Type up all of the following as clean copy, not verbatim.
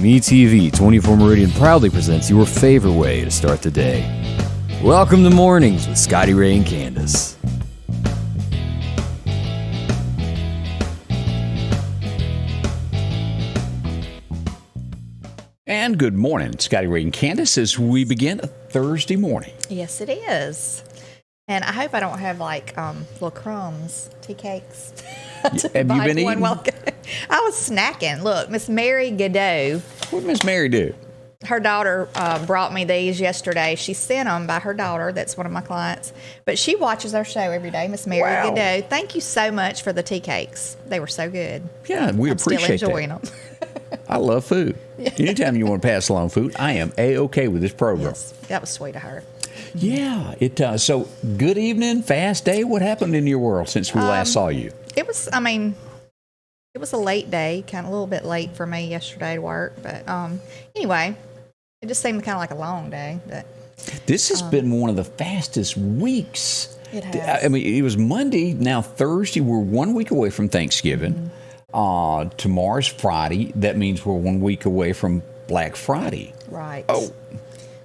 MeTV 24 Meridian proudly presents your favorite way to start the day. Welcome to Mornings with Scotty Ray and Candace. And good morning, Scotty Ray and Candace, as we begin a Thursday morning. Yes, it is. And I hope I don't have like little crumbs, tea cakes. Have you been eating? I was snacking. Look, Miss Mary Godot. What did Miss Mary do? Her daughter brought me these yesterday. She sent them by her daughter. That's one of my clients. But she watches our show every day, Miss Mary Godot. Thank you so much for the tea cakes. They were so good. Yeah, we appreciate still enjoying them. I love food. Anytime you want to pass along food, I am A-OK with this program. Yes, that was sweet of her. Yeah, it does. So, good evening, fast day. What happened in your world since we last saw you? It was a late day, kind of a little bit late for me yesterday to work. But anyway, it just seemed kind of like a long day. But this has been one of the fastest weeks. It has. I mean, it was Monday, now Thursday. We're 1 week away from Thanksgiving. Tomorrow's Friday. That means we're 1 week away from Black Friday. Right. Oh.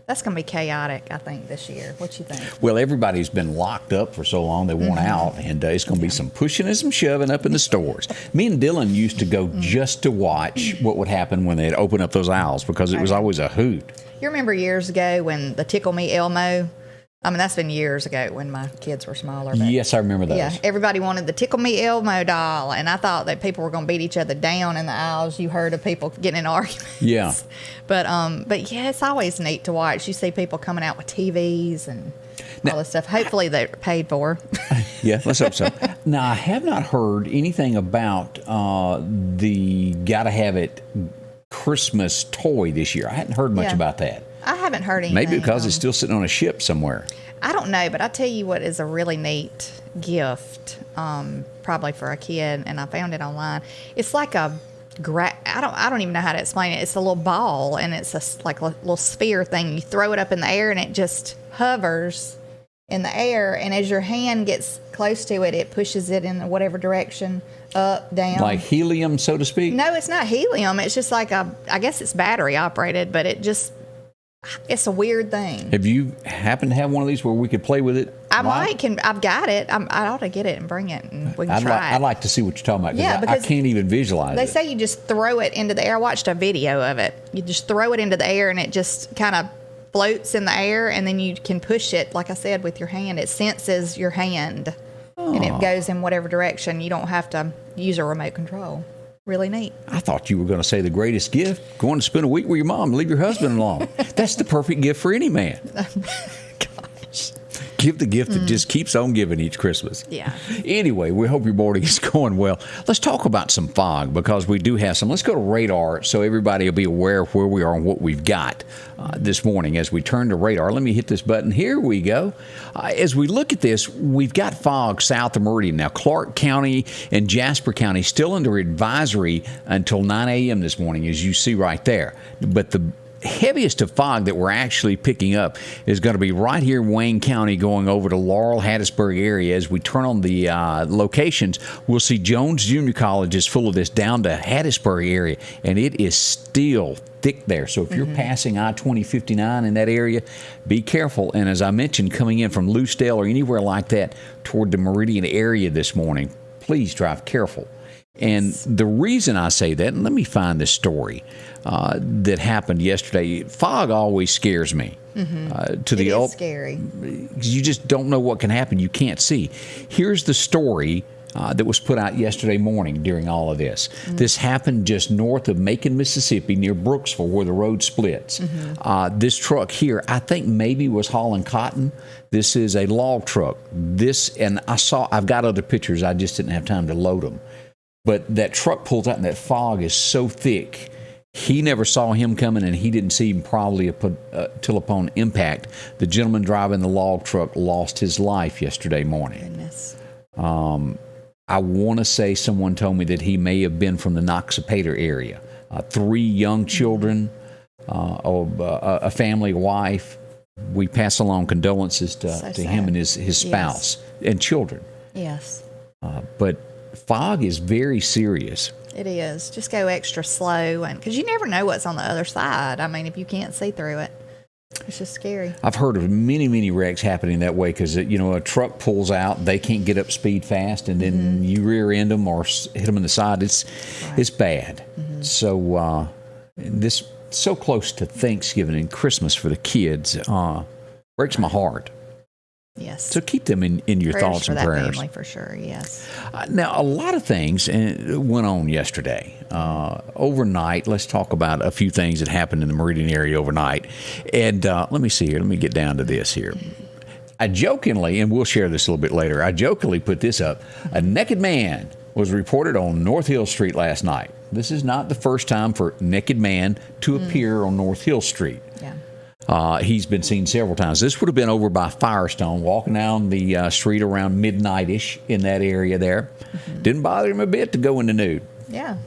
That's going to be chaotic, I think, this year. What you think? Well, everybody's been locked up for so long they want out, and it's going to be some pushing and some shoving up in the stores. Me and Dylan used to go just to watch what would happen when they'd open up those aisles because it was always a hoot. You remember years ago when the Tickle Me Elmo? I mean, that's been years ago when my kids were smaller. But yes, I remember those. Yeah, everybody wanted the Tickle Me Elmo doll, and I thought that people were going to beat each other down in the aisles. You heard of people getting in arguments. Yeah. But yeah, it's always neat to watch. You see people coming out with TVs and all this stuff. Hopefully they're paid for. Yeah, let's hope so. Now, I have not heard anything about the Gotta Have It Christmas toy this year. I hadn't heard much about that. I haven't heard anything. Maybe because it's still sitting on a ship somewhere. I don't know, but I tell you what is a really neat gift, probably for a kid, and I found it online. It's like a I don't even know how to explain it. It's a little ball, and it's like a little sphere thing. You throw it up in the air, and it just hovers in the air. And as your hand gets close to it, it pushes it in whatever direction, up, down. Like helium, so to speak? No, it's not helium. It's just like I guess it's battery operated, but it's a weird thing. Have you happened to have one of these where we could play with it? I've got it. I ought to get it and bring it, and we can try it. I'd like to see what you're talking about. Yeah, because I can't even visualize it. They say you just throw it into the air. I watched a video of it. You just throw it into the air, and it just kind of floats in the air, and then you can push it, like I said, with your hand. It senses your hand, and it goes in whatever direction. You don't have to use a remote control. Really neat. I thought you were going to say the greatest gift, going to spend a week with your mom, leave your husband alone. That's the perfect gift for any man. Gosh. Give the gift that just keeps on giving each Christmas. Yeah. Anyway, we hope your morning is going well. Let's talk about some fog because we do have some. Let's go to radar so everybody will be aware of where we are and what we've got this morning as we turn to radar. Let me hit this button. Here we go. As we look at this, we've got fog south of Meridian. Now, Clark County and Jasper County still under advisory until 9 a.m. this morning, as you see right there. But the heaviest of fog that we're actually picking up is going to be right here in Wayne County going over to Laurel, Hattiesburg area. As we turn on the locations, we'll see Jones Junior College is full of this down to Hattiesburg area, and it is still thick there. So if you're passing I-2059 in that area, be careful. And as I mentioned, coming in from Loosedale or anywhere like that toward the Meridian area this morning, please drive careful. And the reason I say that, and let me find this story that happened yesterday. Fog always scares me. It is scary. You just don't know what can happen. You can't see. Here's the story that was put out yesterday morning during all of this. This happened just north of Macon, Mississippi, near Brooksville, where the road splits. This truck here, I think maybe was hauling cotton. This is a log truck. And I've got other pictures. I just didn't have time to load them. But that truck pulls out, and that fog is so thick, he never saw him coming, and he didn't see him probably till upon impact. The gentleman driving the log truck lost his life yesterday morning. Goodness. I want to say someone told me that he may have been from the Noxapater area. 3 young children, a family, a wife. We pass along condolences to him and his spouse and children. Yes. But fog is very serious. It is. Just go extra slow, and because you never know what's on the other side. I mean, if you can't see through it, it's just scary. I've heard of many wrecks happening that way because, a truck pulls out, they can't get up speed fast, and then you rear end them or hit them in the side. It's bad. So this so close to Thanksgiving and Christmas for the kids breaks my heart. Yes. So keep them in your prayers thoughts for and that prayers. family for sure. Yes. Now, a lot of things went on yesterday. Overnight, let's talk about a few things that happened in the Meridian area overnight. And let me see here. Let me get down to this here. I jokingly, and we'll share this a little bit later, I jokingly put this up. A naked man was reported on North Hill Street last night. This is not the first time for naked man to appear on North Hill Street. Yeah. He's been seen several times. This would have been over by Firestone, walking down the street around midnight-ish in that area there. Didn't bother him a bit to go in the nude. Yeah.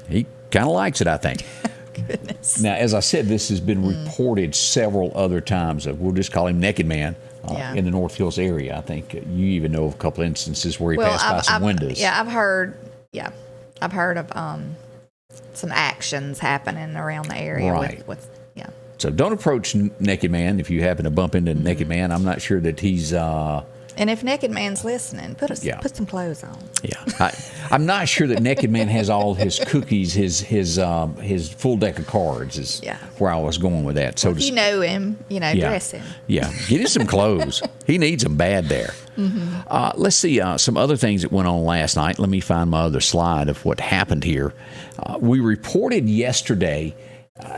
He kind of likes it, I think. Goodness. Now, as I said, this has been reported several other times. We'll just call him Naked Man in the North Hills area. I think you even know of a couple instances where he passed by some windows. Yeah, I've heard of some actions happening around the area. Right. With So don't approach Naked Man if you happen to bump into Naked Man. I'm not sure that he's... and if Naked Man's listening, put some clothes on. Yeah, I'm not sure that Naked Man has all his cookies, his full deck of cards is where I was going with that. So if you know him, dress him. Yeah, get him some clothes. He needs them bad there. Let's see some other things that went on last night. Let me find my other slide of what happened here. We reported yesterday.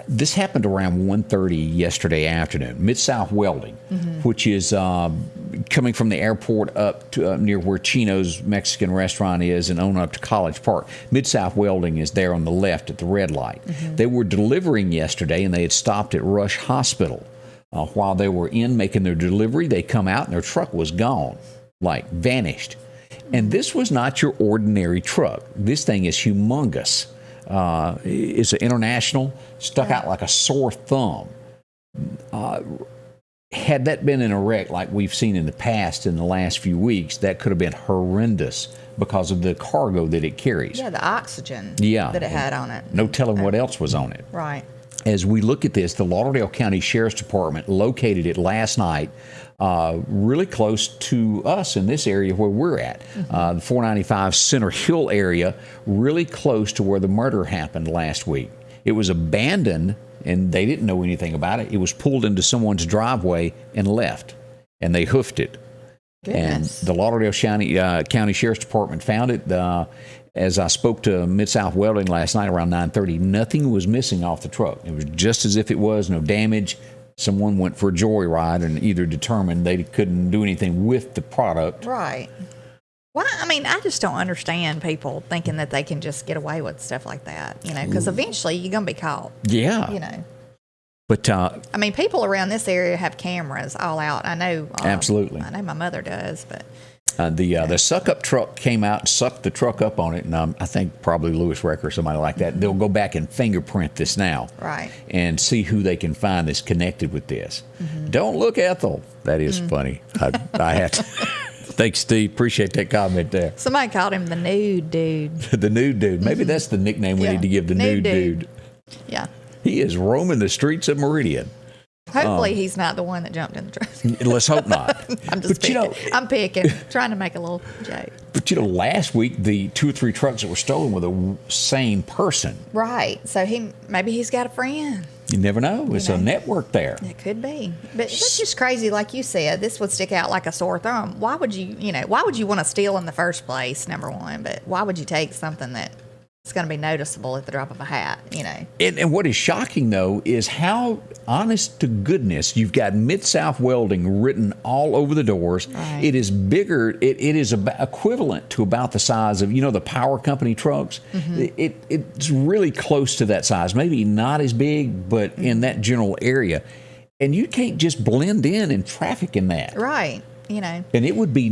This happened around 1:30 yesterday afternoon. Mid-South Welding, which is coming from the airport up to near where Chino's Mexican restaurant is and on up to College Park. Mid-South Welding is there on the left at the red light. They were delivering yesterday, and they had stopped at Rush Hospital. While they were in making their delivery, they come out, and their truck was gone, like vanished. And this was not your ordinary truck. This thing is humongous. It's an International, stuck out like a sore thumb. Had that been in a wreck like we've seen in the past in the last few weeks, that could have been horrendous because of the cargo that it carries. Yeah, the oxygen that it had on it. No telling what else was on it. Right. As we look at this, the Lauderdale County Sheriff's Department located it last night really close to us in this area where we're at. The 495 Center Hill area, really close to where the murder happened last week. It was abandoned, and they didn't know anything about it. It was pulled into someone's driveway and left, and they hoofed it. Goodness. And the Lauderdale County Sheriff's Department found it. As I spoke to Mid-South Welding last night around 9:30, nothing was missing off the truck. It was just as if it was, no damage. Someone went for a joyride and either determined they couldn't do anything with the product. Right. Well, I mean, I just don't understand people thinking that they can just get away with stuff like that, because eventually you're going to be caught. Yeah. But I mean, people around this area have cameras all out. I know. Absolutely. I know my mother does, but. The suck-up truck came out and sucked the truck up on it, and I think probably Lewis Wrecker or somebody like that. They'll go back and fingerprint this now. Right. And see who they can find that's connected with this. Don't look, Ethel. That is funny. I have to. Thanks, Steve. Appreciate that comment there. Somebody called him the nude dude. The nude dude. Maybe that's the nickname we need to give the nude dude. Yeah. He is roaming the streets of Meridian. Hopefully he's not the one that jumped in the truck. Let's hope not. I'm just picking. I'm picking, trying to make a little joke. But last week the 2 or 3 trucks that were stolen were the same person. Right. So maybe he's got a friend. You never know. It's a network there. It could be. But it's just crazy, like you said. This would stick out like a sore thumb. Why would you want to steal in the first place, number one? But why would you take something that it's going to be noticeable at the drop of a hat, And what is shocking, though, is how, honest to goodness, you've got Mid-South Welding written all over the doors. Right. It is bigger. It is equivalent to about the size of, the power company trucks. It's really close to that size. Maybe not as big, but in that general area. And you can't just blend in traffic in that. Right, And it would be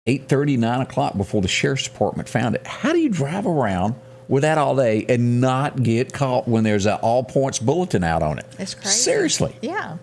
8:30, 9 o'clock before the Sheriff's Department found it. How do you drive around with that all day and not get caught when there's an all points bulletin out on it? It's crazy. Seriously. Yeah.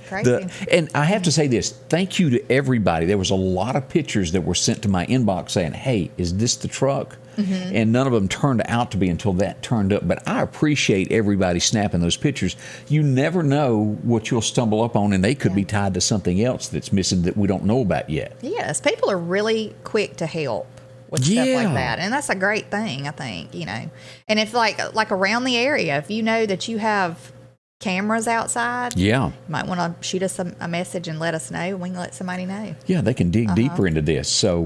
Crazy. And I have to say this, thank you to everybody. There was a lot of pictures that were sent to my inbox saying, hey, is this the truck? And none of them turned out to be until that turned up. But I appreciate everybody snapping those pictures. You never know what you'll stumble up on, and they could be tied to something else that's missing that we don't know about yet. Yes, people are really quick to help with stuff like that, and that's a great thing, I think. And if like around the area, if you know that you have cameras outside, you might want to shoot us a message and let us know. We can let somebody know. Yeah, they can dig deeper into this. So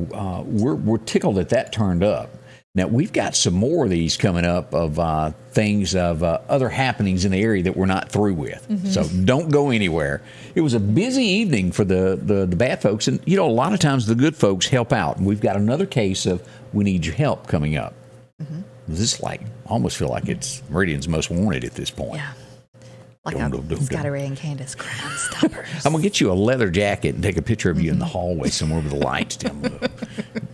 we're tickled that turned up. Now, we've got some more of these coming up of things of other happenings in the area that we're not through with. So don't go anywhere. It was a busy evening for the bad folks. And, a lot of times the good folks help out. And we've got another case of we need your help coming up. This is almost feel like it's Meridian's Most Wanted at this point. Yeah. Like Scotty Ray and Candace Crime Stoppers. I'm going to get you a leather jacket and take a picture of you in the hallway somewhere with the lights down below.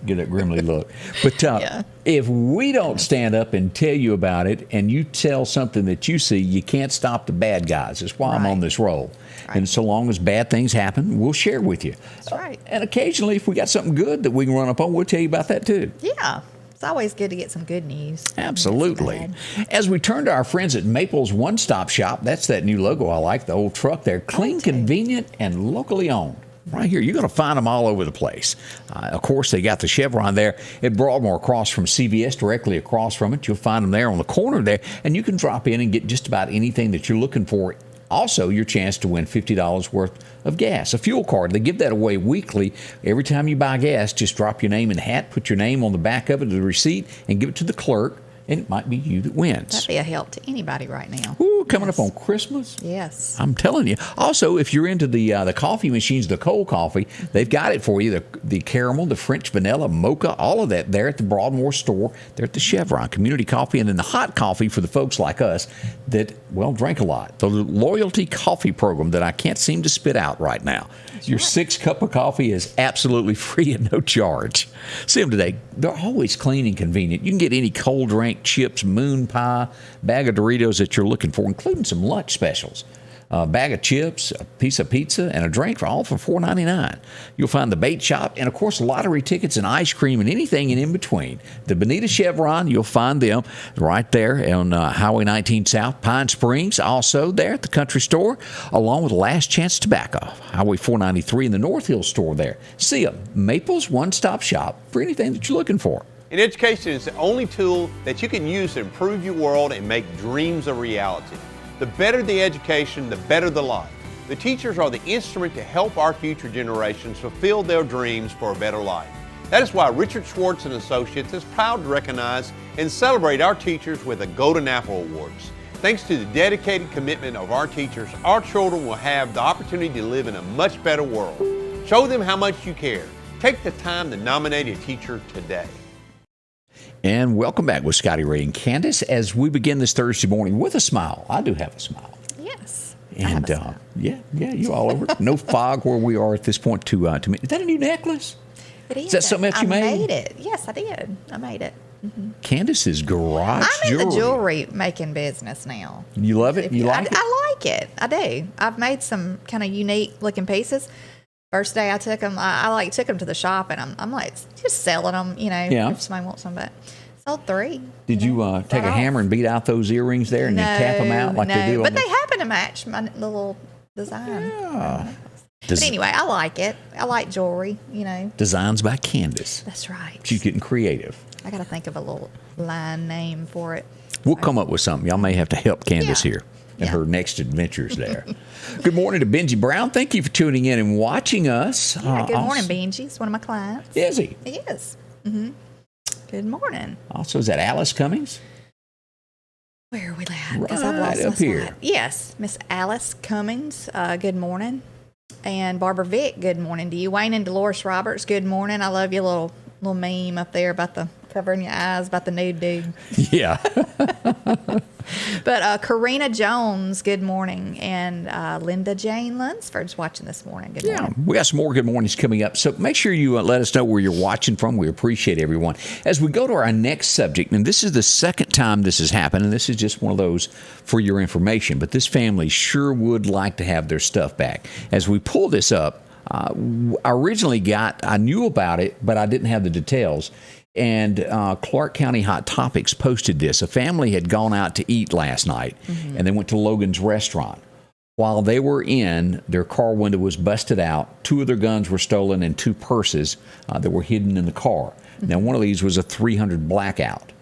Get that grimly look. But if we don't stand up and tell you about it and you tell something that you see, you can't stop the bad guys. That's why I'm on this roll. Right. And so long as bad things happen, we'll share with you. That's right. And occasionally, if we got something good that we can run up on, we'll tell you about that too. Yeah. It's always good to get some good news. Absolutely. As we turn to our friends at Maples One Stop Shop, that's that new logo I like, the old truck there. Clean, convenient, and locally owned. Right here, you're going to find them all over the place. Of course, they got the Chevron there at Broadmoor across from CVS, directly across from it. You'll find them there on the corner there, and you can drop in and get just about anything that you're looking for. Also, your chance to win $50 worth of gas, a fuel card. They give that away weekly. Every time you buy gas, just drop your name in a hat, put your name on the back of it, the receipt, and give it to the clerk, and it might be you that wins. That'd be a help to anybody right now. Ooh, coming up on Christmas. Yes. I'm telling you. Also, if you're into the coffee machines, the cold coffee, they've got it for you. The caramel, the French vanilla, mocha, all of that there at the Broadmoor store. They're at the Chevron Community Coffee. And then the hot coffee for the folks like us that, drink a lot. The loyalty coffee program that I can't seem to spit out right now. Your 6 cup of coffee is absolutely free and no charge. See them today. They're always clean and convenient. You can get any cold drink, chips, moon pie, bag of Doritos that you're looking for, including some lunch specials. A bag of chips, a piece of pizza, and a drink all for $4.99. You'll find the bait shop and, of course, lottery tickets and ice cream and anything in between. The Bonita Chevron, you'll find them right there on Highway 19 South, Pine Springs, also there at the country store, along with Last Chance Tobacco, Highway 493 in the North Hill store there. See them, Maples One Stop Shop for anything that you're looking for. And education is the only tool that you can use to improve your world and make dreams a reality. The better the education, the better the life. The teachers are the instrument to help our future generations fulfill their dreams for a better life. That is why Richard Schwartz and Associates is proud to recognize and celebrate our teachers with the Golden Apple Awards. Thanks to the dedicated commitment of our teachers, our children will have the opportunity to live in a much better world. Show them how much you care. Take the time to nominate a teacher today. And welcome back with Scotty Ray and Candace as we begin this Thursday morning with a smile. I do have a smile. Yes. And you all over. No fog where we are at this point to me. Is that a new necklace? It is. Is that something else you made? I made it. Yes, I did. I made it. Mm-hmm. Candace's garage I'm in jewelry. the jewelry making business now. You love it? You like it? I like it. I do. I've made some kind of unique looking pieces. First day I took them, I took them to the shop, and I'm like just selling them, if somebody wants them. But sold 3. Did you take a hammer and beat out those earrings there and then tap them out like they do? But they happen to match my little design. Yeah. But anyway, I like it. I like jewelry, Designs by Candace. That's right. She's getting creative. I got to think of a little line name for it. We'll come up with something. Y'all may have to help Candace here in her next adventures there. Good morning to Benji Brown. Thank you for tuning in and watching us. Yeah, good morning, Benji. He's one of my clients. Is he? He is. Mm-hmm. Good morning. Also, is that Alice Cummings? Where are we at? Right up here. Yes, Miss Alice Cummings. Good morning. And Barbara Vick, good morning to you. Wayne and Dolores Roberts, good morning. I love your little meme up there about the covering your eyes about the nude dude. Yeah. But Karina Jones, good morning. And Linda Jane Lunsford's watching this morning. Good morning. We got some more good mornings coming up. So make sure you let us know where you're watching from. We appreciate everyone. As we go to our next subject, and this is the second time this has happened, and this is just one of those for your information, but this family sure would like to have their stuff back. As we pull this up, I knew about it, but I didn't have the details. And Clark County Hot Topics posted this. A family had gone out to eat last night, and they went to Logan's restaurant. While they were in, their car window was busted out. 2 of their guns were stolen and 2 purses that were hidden in the car. Now, one of these was a .300 Blackout,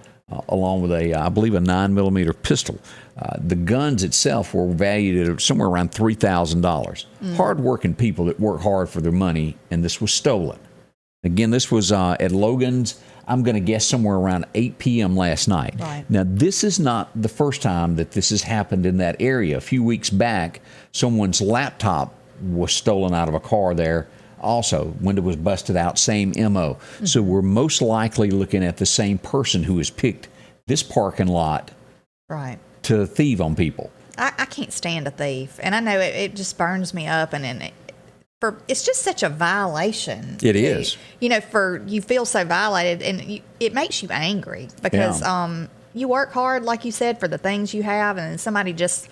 along with I believe, a 9mm pistol. The guns itself were valued at somewhere around $3,000. Hard-working people that work hard for their money, and this was stolen. Again, this was at Logan's, I'm going to guess somewhere around 8 p.m. last night. Right. Now, this is not the first time that this has happened in that area. A few weeks back, someone's laptop was stolen out of a car there. Also, window was busted out, same MO. So we're most likely looking at the same person who has picked this parking lot to thieve on people. I can't stand a thief. And I know it just burns me up. And it's just such a violation. It is. You feel so violated, and it makes you angry because you work hard, like you said, for the things you have, and then somebody just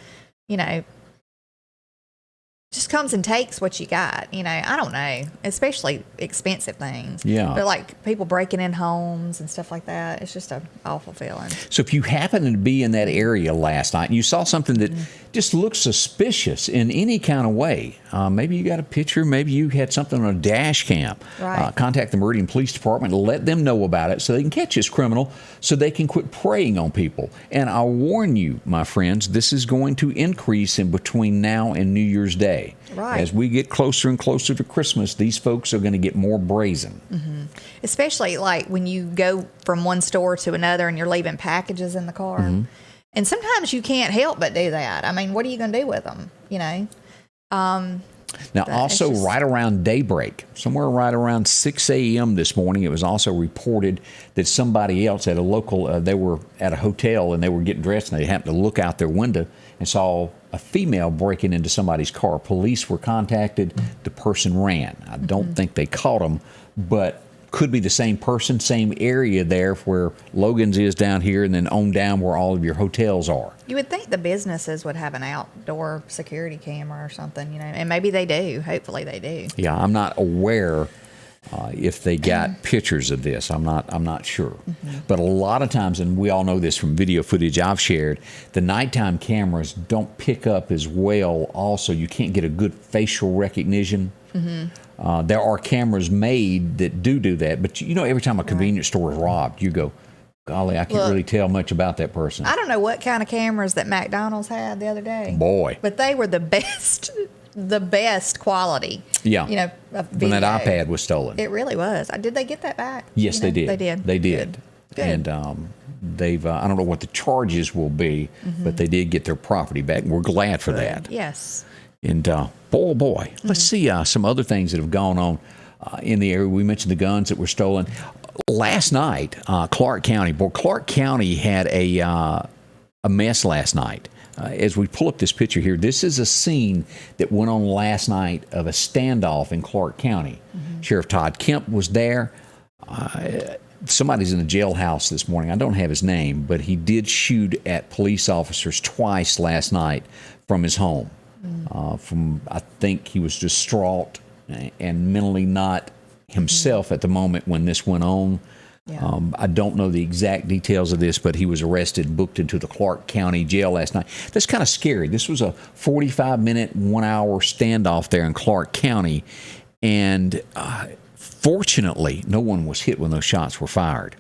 comes and takes what you got. I don't know, especially expensive things. Yeah. But like people breaking in homes and stuff like that, it's just an awful feeling. So if you happen to be in that area last night and you saw something that just looked suspicious in any kind of way, maybe you got a picture, maybe you had something on a dash cam, contact the Meridian Police Department and let them know about it so they can catch this criminal so they can quit preying on people. And I'll warn you, my friends, this is going to increase in between now and New Year's Day. Right. As we get closer and closer to Christmas, these folks are going to get more brazen. Especially like when you go from one store to another and you're leaving packages in the car. And sometimes you can't help but do that. I mean, what are you going to do with them? Now, also right around daybreak, somewhere right around 6 a.m. this morning, it was also reported that somebody else at a local, they were at a hotel and they were getting dressed and they happened to look out their window and saw a female breaking into somebody's car. Police were contacted. The person ran. I don't think they caught him, but could be the same person, same area there where Logan's is down here and then on down where all of your hotels are. You would think the businesses would have an outdoor security camera or something, and maybe they do. Hopefully they do. Yeah, I'm not aware if they got pictures of this. I'm not sure. But a lot of times, and we all know this from video footage I've shared, the nighttime cameras don't pick up as well. Also, you can't get a good facial recognition. There are cameras made that do that, but every time a convenience store is robbed, you go, golly, I can't really tell much about that person. I don't know what kind of cameras that McDonald's had the other day. Boy. But they were the best quality. Yeah. Video. When that iPad was stolen. It really was. Did they get that back? Yes, they did. They did. Good. And they've, I don't know what the charges will be, but they did get their property back. We're glad for that. Yes. And boy, let's see some other things that have gone on in the area. We mentioned the guns that were stolen. Last night, Clark County had a mess last night. As we pull up this picture here, this is a scene that went on last night of a standoff in Clark County. Sheriff Todd Kemp was there. Somebody's in the jailhouse this morning. I don't have his name, but he did shoot at police officers twice last night from his home. I think he was distraught and mentally not himself at the moment when this went on. Yeah. I don't know the exact details of this, but he was arrested, booked into the Clark County jail last night. That's kind of scary. This was a 45-minute, 1-hour standoff there in Clark County, and fortunately, no one was hit when those shots were fired.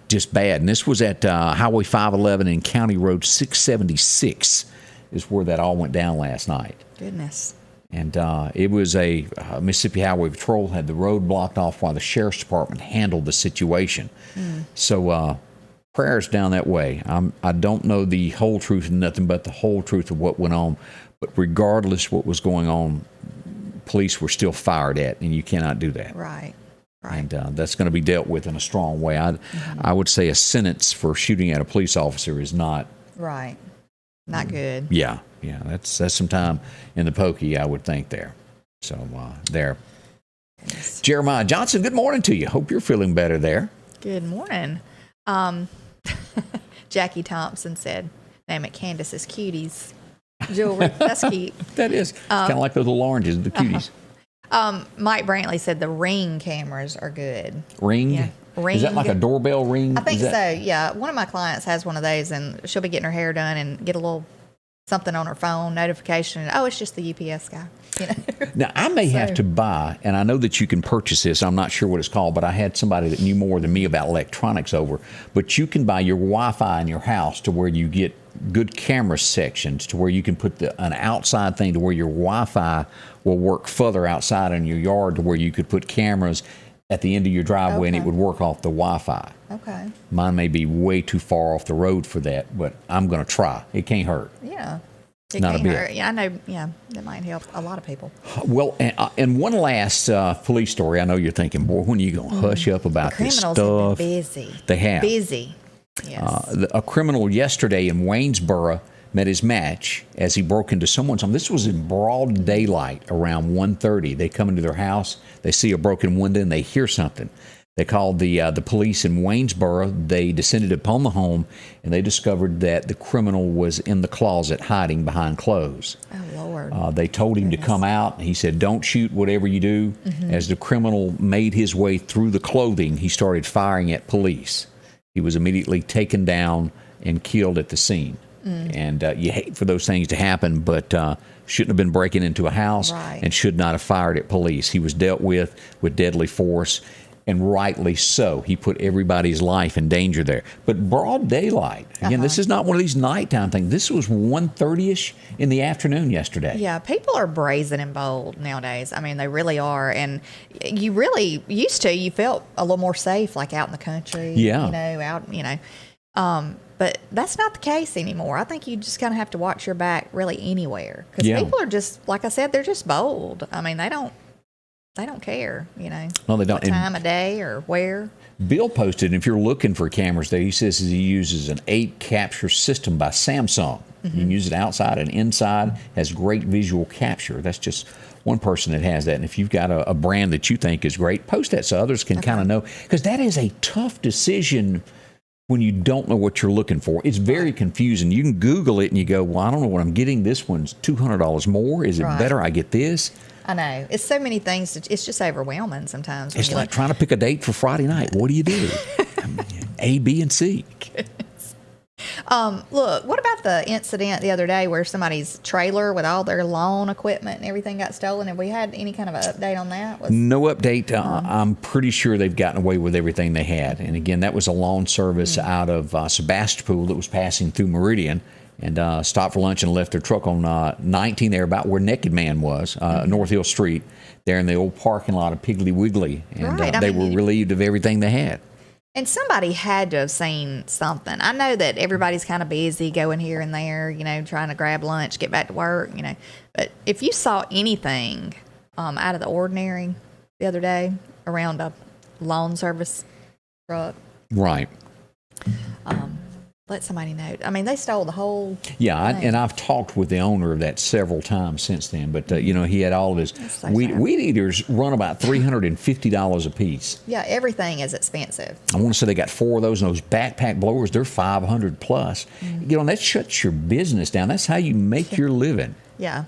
Just bad. And this was at Highway 511 and County Road 676 is where that all went down last night. Goodness. And it was a Mississippi Highway Patrol had the road blocked off while the Sheriff's Department handled the situation. So prayers down that way. I don't know the whole truth and nothing but the whole truth of what went on. But regardless what was going on, police were still fired at, and you cannot do that. Right. Right. And that's going to be dealt with in a strong way. I would say a sentence for shooting at a police officer is not Right. Not good. Yeah, that's some time in the pokey, I would think there. So there. Goodness. Jeremiah Johnson, good morning to you. Hope you're feeling better there. Good morning. Jackie Thompson said, "Name it Candace's Cuties jewelry." That's cute. That is kind of like those little oranges, the cuties. Mike Brantley said the Ring cameras are good. Ring? Yeah. Ring. Is that like a doorbell ring? I think so, yeah. One of my clients has one of those, and she'll be getting her hair done and get a little something on her phone, notification. Oh, it's just the UPS guy. You know? Now, I may have to buy, and I know that you can purchase this. I'm not sure what it's called, but I had somebody that knew more than me about electronics over. But you can buy your Wi-Fi in your house to where you get good camera sections, to where you can put an outside thing to where your Wi-Fi will work further outside in your yard, to where you could put cameras at the end of your driveway and it would work off the Wi-Fi. Okay. Mine may be way too far off the road for that, but I'm going to try. It can't hurt. Yeah. Not a bit. Hurt. Yeah, I know. Yeah, that might help a lot of people. Well, and one last police story. I know you're thinking, boy, when are you going to hush up about this stuff? Criminals have been busy. They have. Busy. Yes. A criminal yesterday in Waynesboro met his match as he broke into someone's home. This was in broad daylight around 1:30. They come into their house, they see a broken window, and they hear something. They called the police in Waynesboro. They descended upon the home, and they discovered that the criminal was in the closet hiding behind clothes. Oh, Lord. They told him to come out. He said, "Don't shoot, whatever you do." Mm-hmm. As the criminal made his way through the clothing, he started firing at police. He was immediately taken down and killed at the scene. And you hate for those things to happen, but shouldn't have been breaking into a house and should not have fired at police. He was dealt with deadly force, and rightly so. He put everybody's life in danger there. But broad daylight. Again, this is not one of these nighttime things. This was 1:30ish in the afternoon yesterday. Yeah, people are brazen and bold nowadays. I mean, they really are. And you really used to, you felt a little more safe, like out in the country. Yeah. You know, out, you know. But that's not the case anymore. I think you just kind of have to watch your back really anywhere. Because people are just, like I said, they're just bold. I mean, they don't care, you know. No, they don't. What time of day or where. Bill posted, and if you're looking for cameras there, he says he uses an 8 capture system by Samsung. You can use it outside and inside, has great visual capture. That's just one person that has that. And if you've got a brand that you think is great, post that so others can kind of know. Because that is a tough decision when you don't know what you're looking for. It's very confusing. You can Google it and you go, well, I don't know what I'm getting. This one's $200 more. Is it better I get this? I know. It's so many things. It's just overwhelming sometimes. It's like trying to pick a date for Friday night. What do you do? A, B, and C. Look, what about the incident the other day where somebody's trailer with all their lawn equipment and everything got stolen? Have we had any kind of an update on that? No update. I'm pretty sure they've gotten away with everything they had. And again, that was a lawn service out of Sebastopol that was passing through Meridian and stopped for lunch and left their truck on 19 there, about where Naked Man was, North Hill Street, there in the old parking lot of Piggly Wiggly. And they were relieved of everything they had. And somebody had to have seen something. I know that everybody's kind of busy going here and there, you know, trying to grab lunch, get back to work, you know. But if you saw anything out of the ordinary the other day around a lawn service truck, right? Let somebody know. I mean, they stole the whole thing. And I've talked with the owner of that several times since then. But, you know, he had all of his weed eaters run about $350 a piece. Yeah, everything is expensive. I want to say they got 4 of those, and those backpack blowers, they're $500 plus. You know, that shuts your business down. That's how you make your living. Yeah.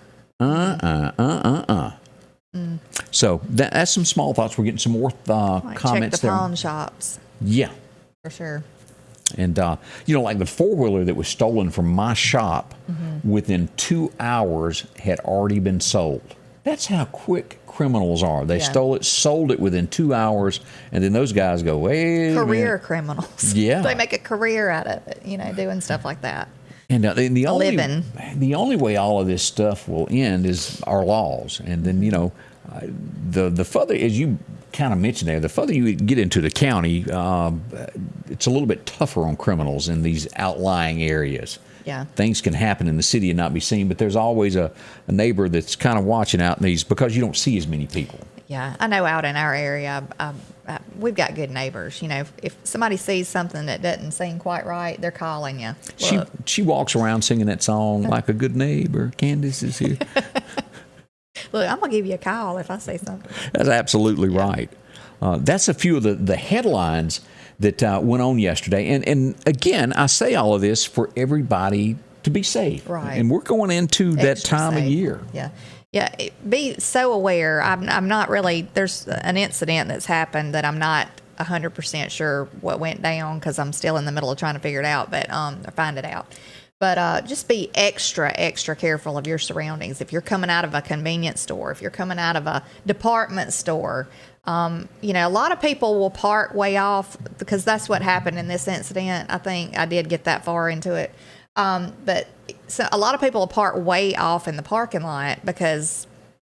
So that's some small thoughts. We're getting some more comments check the there. pawn shops. Yeah. For sure. And, you know, like the 4-wheeler that was stolen from my shop within 2 hours had already been sold. That's how quick criminals are. They stole it, sold it within 2 hours, and then those guys go, wait Career criminals. Yeah. They make a career out of it, you know, doing stuff like that. And the only way all of this stuff will end is our laws. And then, you know, the further, as you kind of mentioned there, the further you get into the county, it's a little bit tougher on criminals in these outlying areas. Yeah. Things can happen in the city and not be seen, but there's always a neighbor that's kind of watching out in these, because you don't see as many people. Yeah, I know out in our area, we've got good neighbors. You know, if somebody sees something that doesn't seem quite right, they're calling you. She walks around singing that song like a good neighbor. Candace is here. Look, I'm going to give you a call if I say something. That's absolutely right. That's a few of the headlines that went on yesterday. And again, I say all of this for everybody to be safe. Right. And we're going into that Extra time safe. of year. Yeah. Yeah, be so aware. I'm not really, there's an incident that's happened that I'm not 100% sure what went down because I'm still in the middle of trying to figure it out, but or find it out. But just be extra careful of your surroundings. If you're coming out of a convenience store, if you're coming out of a department store, you know, a lot of people will park way off because that's what happened in this incident. I think I did get that far into it. But so a lot of people will park way off in the parking lot because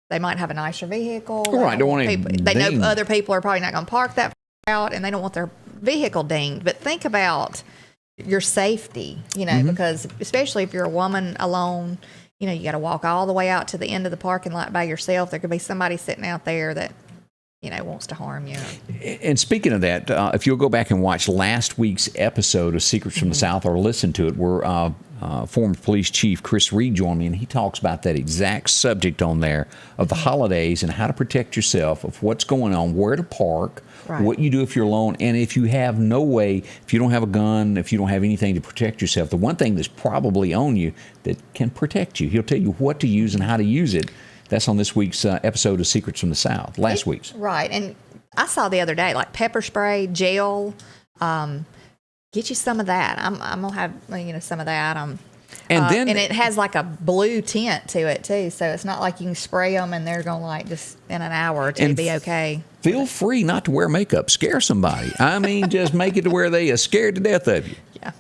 they might have a nicer vehicle. Right. They know other people are probably not going to park that far out and they don't want their vehicle dinged. But think about your safety, you know, because especially if you're a woman alone, you know, you got to walk all the way out to the end of the parking lot by yourself. There could be somebody sitting out there that, you know, wants to harm you. And speaking of that, if you'll go back and watch last week's episode of Secrets from the South or listen to it, where former police chief Chris Reed joined me, and he talks about that exact subject on there of the holidays and how to protect yourself of what's going on, where to park, what you do if you're alone, and if you have no way, if you don't have a gun, if you don't have anything to protect yourself, the one thing that's probably on you that can protect you, he'll tell you what to use and how to use it. That's on this week's episode of Secrets from the South, last week's. Right. And I saw the other day, like pepper spray, gel, get you some of that. I'm going to have, you know, some of that. And it has like a blue tint to it, too. So it's not like you can spray them and they're going to like just in an hour or two be okay. Feel free not to wear makeup. Scare somebody. I mean, just make it to where they are scared to death of you. Yeah.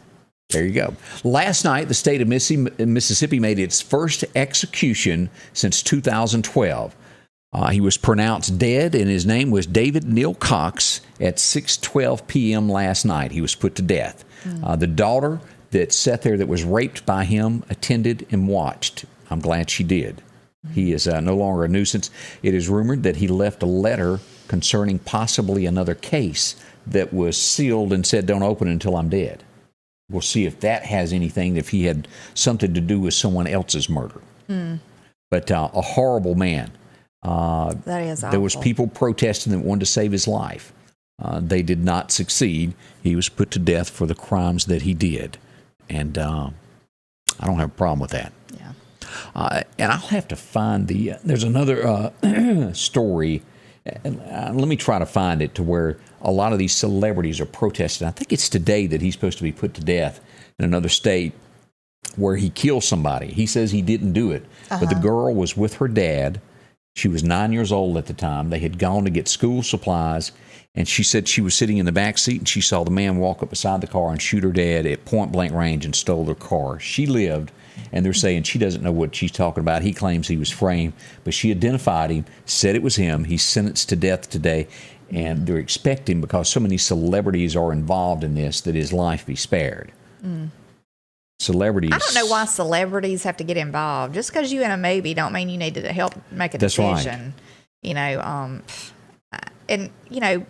There you go. Last night, the state of Mississippi made its first execution since 2012. He was pronounced dead, and his name was David Neil Cox at 6:12 p.m. last night. He was put to death. The daughter that sat there that was raped by him attended and watched. I'm glad she did. He is no longer a nuisance. It is rumored that he left a letter concerning possibly another case that was sealed and said, "Don't open it until I'm dead." We'll see if that has anything, if he had something to do with someone else's murder. But a horrible man. That is awful. There was people protesting that wanted to save his life. They did not succeed. He was put to death for the crimes that he did. And I don't have a problem with that. Yeah. And I'll have to find there's another story. Let me try to find it to where a lot of these celebrities are protesting. I think it's today that he's supposed to be put to death in another state where he killed somebody. He says he didn't do it, but the girl was with her dad. She was 9 years old at the time. They had gone to get school supplies, and she said she was sitting in the back seat, and she saw the man walk up beside the car and shoot her dad at point-blank range and stole their car. She lived, and they're saying she doesn't know what she's talking about. He claims he was framed, but she identified him, said it was him. He's sentenced to death today, and they're expecting, because so many celebrities are involved in this, that his life be spared. Celebrities. I don't know why celebrities have to get involved. Just because you're in a movie don't mean you need to help make a decision. That's right. You know, and, you know,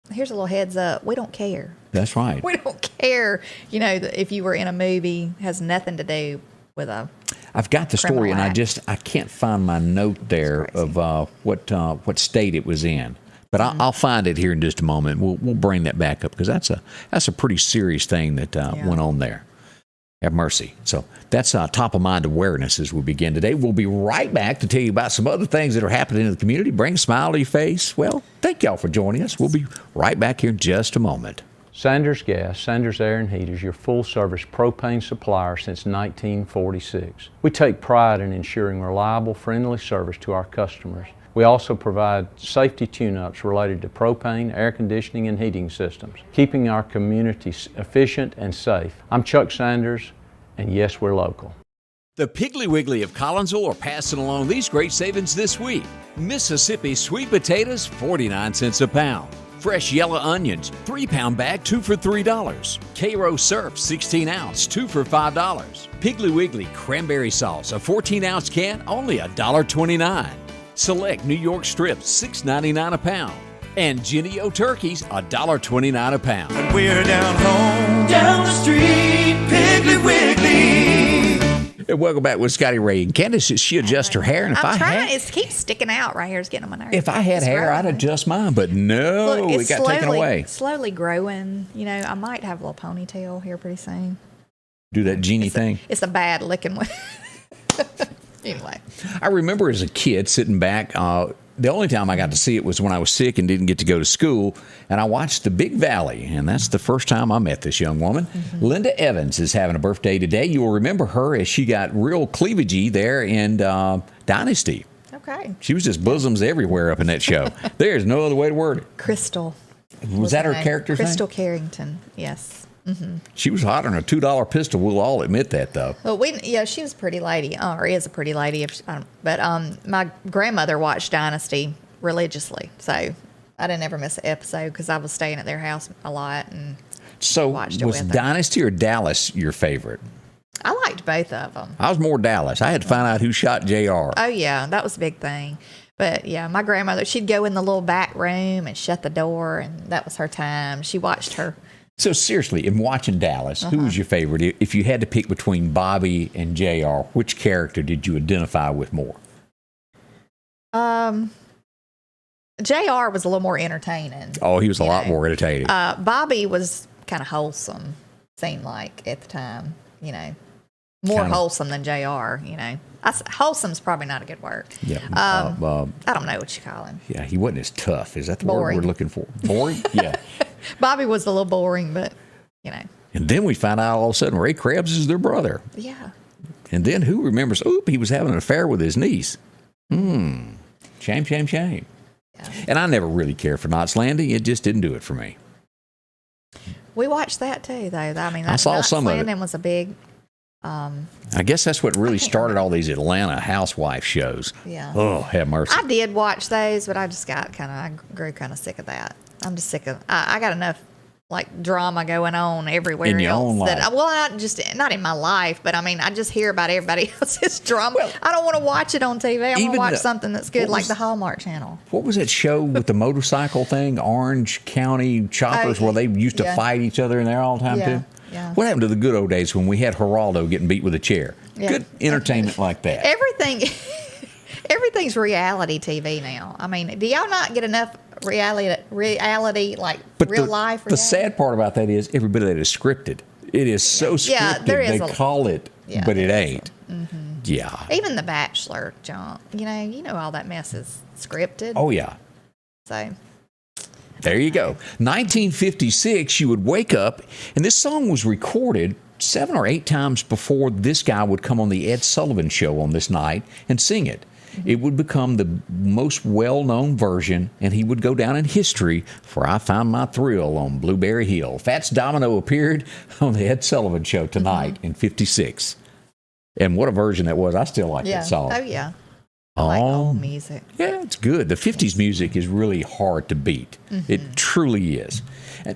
here's a little heads up. We don't care. That's right. We don't care, you know, if you were in a movie, has nothing to do with a I've got the story, and I can't find my note there of what state it was in. But I'll find it here in just a moment. We'll bring that back up, because that's a pretty serious thing that went on there. Have mercy. So that's top of mind awareness as we begin today. We'll be right back to tell you about some other things that are happening in the community. Bring a smile to your face. Well, thank y'all for joining us. We'll be right back here in just a moment. Sanders Gas, Sanders Air and Heat is your full-service propane supplier since 1946. We take pride in ensuring reliable, friendly service to our customers. We also provide safety tune-ups related to propane, air conditioning, and heating systems, keeping our community efficient and safe. I'm Chuck Sanders, and yes, we're local. The Piggly Wiggly of Collinsville are passing along these great savings this week. Mississippi sweet potatoes, 49 cents a pound. Fresh yellow onions, 3-pound bag, 2 for $3. Cairo Surf, 16-ounce, 2 for $5. Piggly Wiggly cranberry sauce, a 14-ounce can, only $1.29. Select New York strips, $6.99 a pound. And Jenny-O turkeys, $1.29 a pound. We're down home, down the street, Piggly Wiggly. And welcome back with Scotty Ray and Candace. She adjusts her hair, and if I'm trying. It keeps sticking out right here. It's getting on my nerves. if I had hair, I'd adjust mine, but no, Look, it got taken away. Slowly growing. You know, I might have a little ponytail here pretty soon. Do that genie thing. It's a bad looking one. Anyway, I remember as a kid sitting back. The only time I got to see it was when I was sick and didn't get to go to school, and I watched The Big Valley, and that's the first time I met this young woman. Linda Evans is having a birthday today. You will remember her as she got real cleavagey there in Dynasty. okay. She was just bosoms everywhere up in that show. There's no other way to word it. Crystal. Was that her name. character's Crystal name? Carrington, yes. She was hotter than a $2 pistol. We'll all admit that, though. Well, she was a pretty lady, or is a pretty lady. But my grandmother watched Dynasty religiously, so I didn't ever miss an episode because I was staying at their house a lot and So watched it was with her. Dynasty or Dallas your favorite? I liked both of them. I was more Dallas. I had to find out who shot JR. Oh yeah, that was a big thing. But yeah, my grandmother, she'd go in the little back room and shut the door, and that was her time. She watched her. So seriously, in watching Dallas, who was your favorite? If you had to pick between Bobby and JR, which character did you identify with more? JR was a little more entertaining. Oh, he was a lot more entertaining. Bobby was kind of wholesome, seemed like at the time, more Kinda. wholesome than JR, Wholesome's probably not a good word. Yeah. I don't know what you call him. Yeah, he wasn't as tough. Is that the Boring. word we're looking for? Boring? Yeah. Bobby was a little boring, but, And then we find out all of a sudden Ray Krebs is their brother. yeah. And then who remembers, he was having an affair with his niece. Shame, shame, shame. Yeah. And I never really cared for Knots Landing. It just didn't do it for me. We watched that too, though. I mean, I saw some of it. Landing was a big, I guess that's what really started all these Atlanta housewife shows. Yeah. Oh, have mercy. I did watch those, but I just got I grew kind of sick of that. I'm just sick of, I got enough drama going on everywhere In your else. own life. Not in my life, but I mean, I just hear about everybody else's drama. I don't want to watch it on TV. I want to watch something that's good, like the Hallmark Channel. What was that show with the motorcycle thing? Orange County Choppers, where they used to fight each other in there all the time, too? Yeah. What happened to the good old days when we had Geraldo getting beat with a chair? Yeah. Good entertainment like that. Everything's reality TV now. I mean, do y'all not get enough reality like real life? The sad part about that is every bit of that is scripted. It is so scripted. Yeah, there is they call it, but it ain't. Mm-hmm. Yeah. Even The Bachelor, John. You know all that mess is scripted. Oh, yeah. So There you go. 1956, you would wake up, and this song was recorded 7 or 8 times before this guy would come on the Ed Sullivan Show on this night and sing it. It would become the most well-known version, and he would go down in history for I Found My Thrill on Blueberry Hill. Fats Domino appeared on the Ed Sullivan Show tonight in 56. And what a version that was. I still like that song. Oh, yeah. I like old music. Yeah, it's good. The 50s music is really hard to beat. It truly is.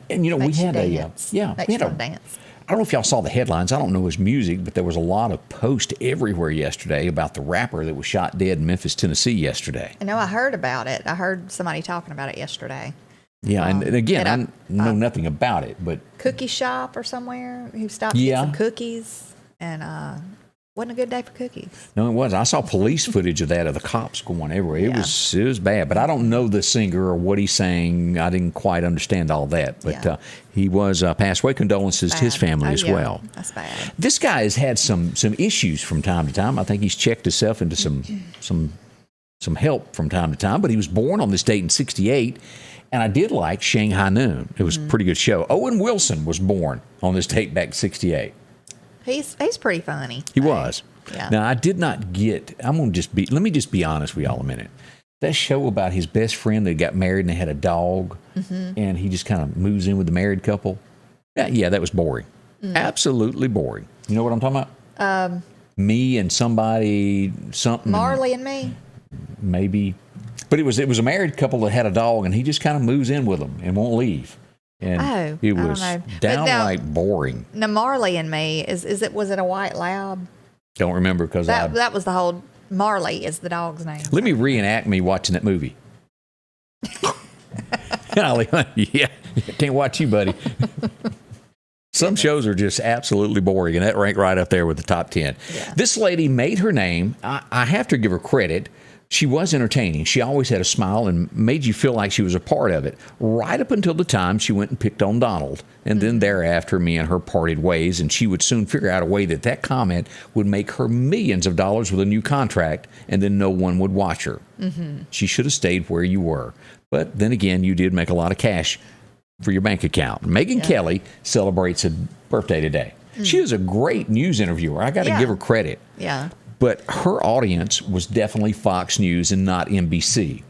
And we Makes you had dance. Makes you dance. I don't know if y'all saw the headlines. I don't know his music, but there was a lot of posts everywhere yesterday about the rapper that was shot dead in Memphis, Tennessee yesterday. I know, I heard about it. I heard somebody talking about it yesterday. Yeah, and again, I know nothing about it, but Cookie shop or somewhere who stopped to get some cookies, and wasn't a good day for cookies. No, it wasn't. I saw police footage of that, of the cops going everywhere. It was bad, but I don't know the singer or what he's saying. I didn't quite understand all that, but he was passed away. Condolences to his family as well. That's bad. This guy has had some issues from time to time. I think he's checked himself into some help from time to time, but he was born on this date in 1968. And I did like Shanghai Noon. It was a pretty good show. Owen Wilson was born on this date back in 1968. He's pretty funny. He was. Yeah. Now, I did not get, let me just be honest with y'all a minute. That show about his best friend that got married and they had a dog, and he just kind of moves in with the married couple. Yeah, that was boring. Absolutely boring. You know what I'm talking about? Me and somebody, something. Marley and Me? Maybe. But it was a married couple that had a dog, and he just kind of moves in with them and won't leave. And it was downright boring. Now, Marley and Me, was it a white lab? Don't remember because that was the whole Marley is the dog's name. Let me reenact me watching that movie. Yeah, can't watch you, buddy. Some shows are just absolutely boring, and that ranked right up there with the top 10. Yeah. This lady made her name. I have to give her credit. She was entertaining. She always had a smile and made you feel like she was a part of it, right up until the time she went and picked on Donald. And then thereafter, me and her parted ways, and she would soon figure out a way that comment would make her millions of dollars with a new contract, and then no one would watch her. She should have stayed where you were. But then again, you did make a lot of cash for your bank account. Megyn Kelly celebrates a birthday today. She is a great news interviewer. I got to give her credit. Yeah. But her audience was definitely Fox News and not NBC.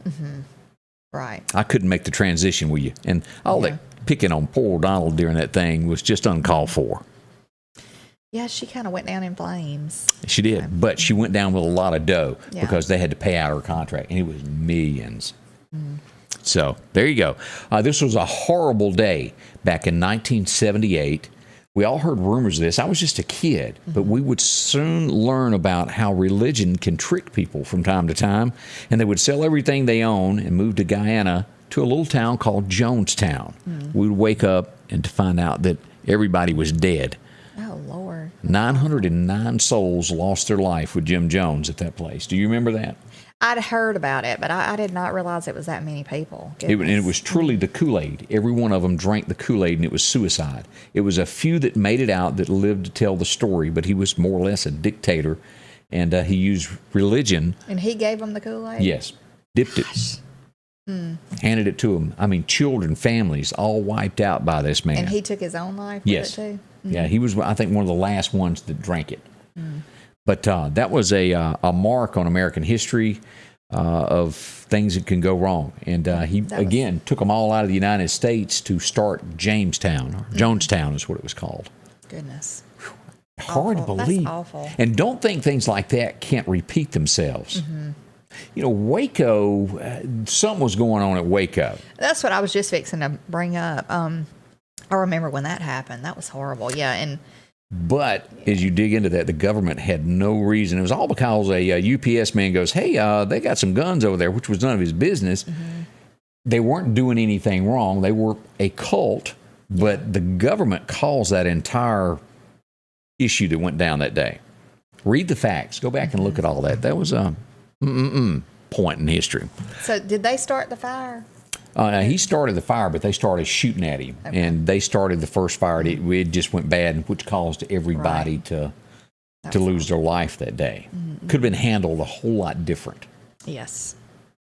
Right. I couldn't make the transition with you. And all that picking on poor Donald during that thing was just uncalled for. Yeah, she kind of went down in flames. She did. But she went down with a lot of dough Yeah. because they had to pay out her contract. And it was millions. So there you go. This was a horrible day back in 1978. We all heard rumors of this. I was just a kid, but we would soon learn about how religion can trick people from time to time, and they would sell everything they own and move to Guyana to a little town called Jonestown. We would wake up and to find out that everybody was dead. Oh, Lord. 909 souls lost their life with Jim Jones at that place. Do you remember that? I'd heard about it, but I did not realize it was that many people. And it was truly the Kool-Aid. Every one of them drank the Kool-Aid, and it was suicide. It was a few that made it out that lived to tell the story, but he was more or less a dictator, and he used religion. And he gave them the Kool-Aid? Yes. Dipped it. Handed it to them. I mean, children, families, all wiped out by this man. And he took his own life with Yes. it, too? Yeah, he was, I think, one of the last ones that drank it. But that was a mark on American history of things that can go wrong. And he, again, took them all out of the United States to start Jamestown. Or Jonestown is what it was called. Goodness. Hard to Awful. believe. That's awful. And don't think things like that can't repeat themselves. You know, Waco, something was going on at Waco. That's what I was just fixing to bring up. I remember when that happened. That was horrible. Yeah, and But as you dig into that, the government had no reason. It was all because a UPS man goes, hey, they got some guns over there, which was none of his business. They weren't doing anything wrong. They were a cult, but the government caused that entire issue that went down that day. Read the facts. Go back and look at all that. That was a point in history. so did they start the fire? He started the fire, but they started shooting at him, and they started the first fire. It just went bad, which caused everybody to lose their life that day. Could have been handled a whole lot different. Yes.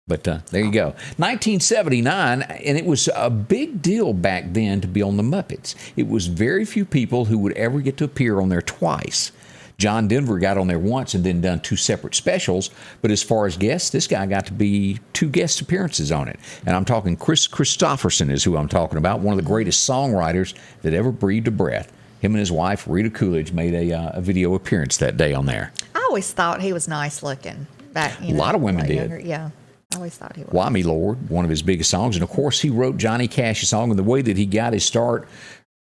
But there you go. 1979, and it was a big deal back then to be on the Muppets. It was very few people who would ever get to appear on there twice. John Denver got on there once and then done 2 separate specials. But as far as guests, this guy got to be 2 guest appearances on it. And I'm talking Chris Christopherson is who I'm talking about, one of the greatest songwriters that ever breathed a breath. Him and his wife, Rita Coolidge, made a video appearance that day on there. I always thought he was nice looking. Back, A lot of women did. Younger. Yeah. I always thought he was. Why Me Lord, one of his biggest songs. And, of course, he wrote Johnny Cash's song. And the way that he got his start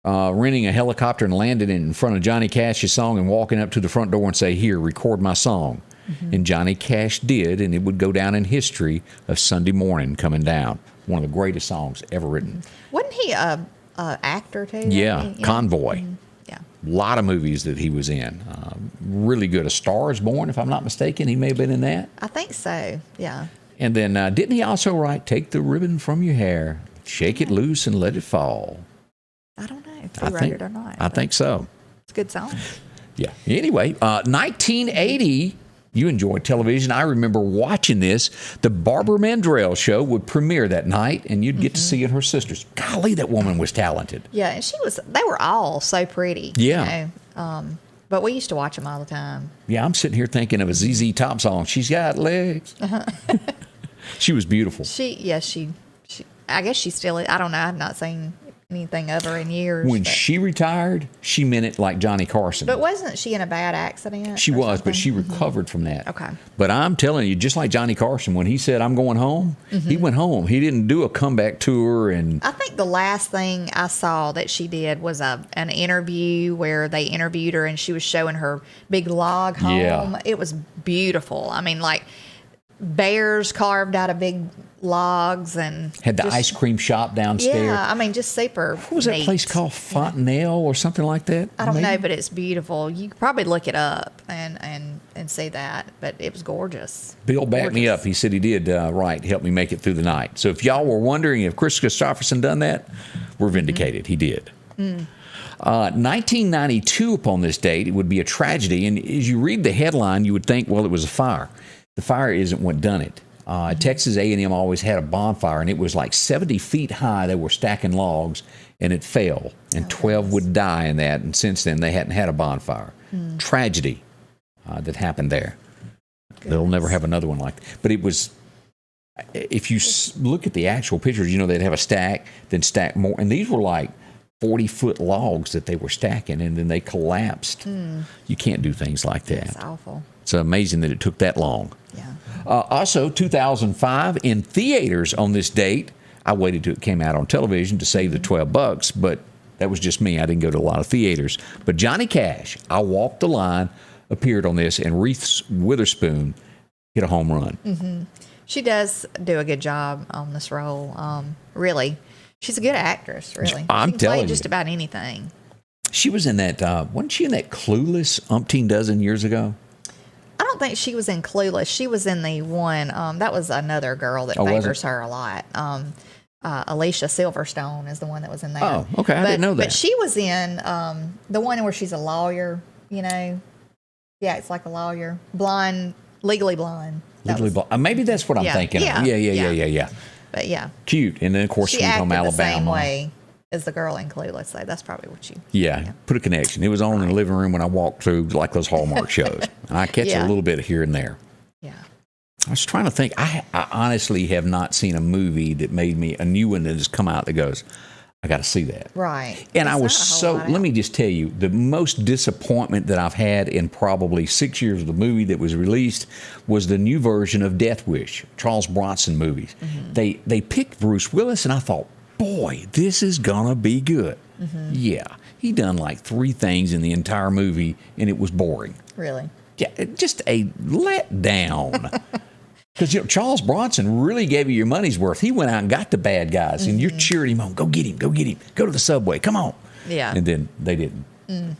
renting a helicopter and landing in front of Johnny Cash's song and walking up to the front door and say, here, record my song. And Johnny Cash did, and it would go down in history of Sunday Morning Coming Down. One of the greatest songs ever written. Wasn't he a actor, too? Yeah, Convoy. Yeah. A lot of movies that he was in. Really good. A Star is Born, if I'm not mistaken. He may have been in that. I think so. Yeah. And then didn't he also write Take the Ribbon from Your Hair, Shake It Loose and Let It Fall? I don't know if he wrote it or not. I think so. It's a good song. Yeah. Anyway, 1980, you enjoyed television. I remember watching this. The Barbara Mandrell show would premiere that night, and you'd get to see it her sisters. Golly, that woman was talented. Yeah, and they were all so pretty. Yeah. You know? But we used to watch them all the time. Yeah, I'm sitting here thinking of a ZZ Top song. She's got legs. She was beautiful. She I guess she still is. I don't know. I've not seen anything of her in years. When but, she retired, she meant it like Johnny Carson. but wasn't she in a bad accident? She or was, something? but she recovered from that. Okay. But I'm telling you, just like Johnny Carson, when he said, I'm going home, he went home. He didn't do a comeback tour. And I think the last thing I saw that she did was an interview where they interviewed her and she was showing her big log home. Yeah. It was beautiful. I mean, like bears carved out of big logs and had the just- ice cream shop downstairs. Yeah, I mean, just super. What was that neat. place called? Fontenelle or something like that? I don't know, maybe? but it's beautiful. You could probably look it up and see that, but it was gorgeous. Bill backed me up. He said he did help me make it through the night. So if y'all were wondering if Chris Christopherson done that, we're vindicated. He did. 1992 upon this date, it would be a tragedy. And as you read the headline, you would think, well, it was a fire. The fire isn't what done it. Texas A&M always had a bonfire, and it was like 70 feet high. They were stacking logs, and it fell, and 12 would die in that. And since then, they hadn't had a bonfire. Tragedy that happened there. They'll never have another one like that. But it was, if you look at the actual pictures, you know, they'd have a stack, then stack more. And these were like 40-foot logs that they were stacking, and then they collapsed. You can't do things like that. It's awful. It's amazing that it took that long. Yeah. Also, 2005, in theaters on this date, I waited till it came out on television to save the $12, but that was just me. I didn't go to a lot of theaters. But Johnny Cash, I Walked the Line, appeared on this, and Reese Witherspoon hit a home run. She does do a good job on this role. Really, she's a good actress. Really, I'm she can telling play you. just about anything. She was in that, wasn't she in that Clueless umpteen dozen years ago? I don't think she was in Clueless. She was in the one that was another girl that Oh, was favors it? her a lot. Alicia Silverstone is the one that was in there. Oh, okay. I didn't know that. But she was in the one where she's a lawyer. You know, yeah, it's like a lawyer, blind, legally blind. That Legally was- Blonde. Maybe that's what I'm Yeah, thinking. yeah, Of. Yeah. yeah. But yeah, Cute. And then, of course, she Sweet acted Home Alabama. the same way as the girl in Clueless. So that's probably what you. Yeah, put a connection. It was on in the living room when I walked through, like those Hallmark shows. And I catch a Yeah. little bit here and there. Yeah. I was trying to think. I honestly have not seen a movie that made me, a new one that has come out that goes, I got to see that. Right. And I It's was not a whole so, lot let out. me just tell you, the most disappointment that I've had in probably 6 years of the movie that was released was the new version of Death Wish, Charles Bronson movies. They picked Bruce Willis, and I thought, boy, this is going to be good. Yeah. He done like 3 things in the entire movie, and it was boring. Really. Yeah, just a letdown. Because Charles Bronson really gave you your money's worth. He went out and got the bad guys, and you're cheering him on. Go get him. Go get him. Go to the subway. Come on. Yeah. And then they didn't. I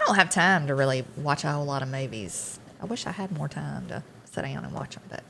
don't have time to really watch a whole lot of movies. I wish I had more time to sit down and watch them, but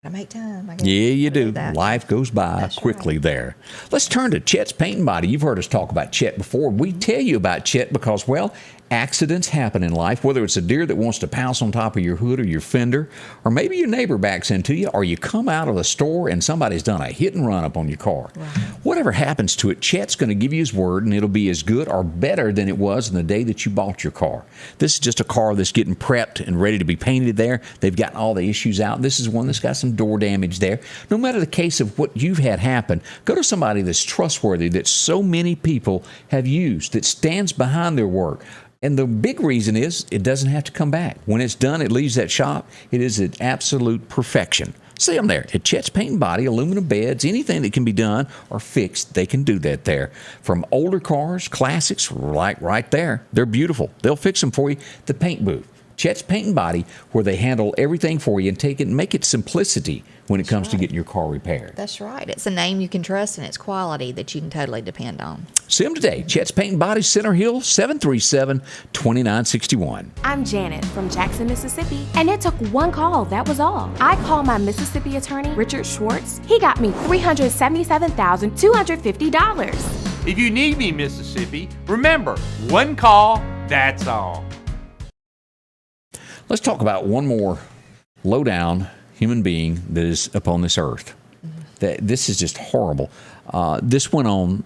I make time. I guess. Yeah, you I do. that. Life goes by That's quickly right. there. Let's turn to Chet's Paint and Body. You've heard us talk about Chet before. We tell you about Chet because, well, accidents happen in life, whether it's a deer that wants to pounce on top of your hood or your fender, or maybe your neighbor backs into you, or you come out of the store and somebody's done a hit and run up on your car. Right. Whatever happens to it, Chet's going to give you his word, and it'll be as good or better than it was in the day that you bought your car. This is just a car that's getting prepped and ready to be painted there. They've gotten all the issues out. This is one that's got some door damage there. No matter the case of what you've had happen, go to somebody that's trustworthy, that so many people have used, that stands behind their work. And the big reason is it doesn't have to come back. When it's done, it leaves that shop. It is an absolute perfection. See them there at Chet's Paint and Body, aluminum beds, anything that can be done or fixed, they can do that there. From older cars, classics, like right there. They're beautiful. They'll fix them for you. The paint booth. Chet's Paint and Body, where they handle everything for you and take it and make it simplicity when it comes to getting your car repaired. That's right. It's a name you can trust, and it's quality that you can totally depend on. See them today. Chet's Paint and Body, Center Hill, 737-2961. I'm Janet from Jackson, Mississippi, and it took one call, that was all. I called my Mississippi attorney, Richard Schwartz. He got me $377,250. If you need me, Mississippi, remember, one call, that's all. Let's talk about one more low-down human being that is upon this earth. This is just horrible. This went on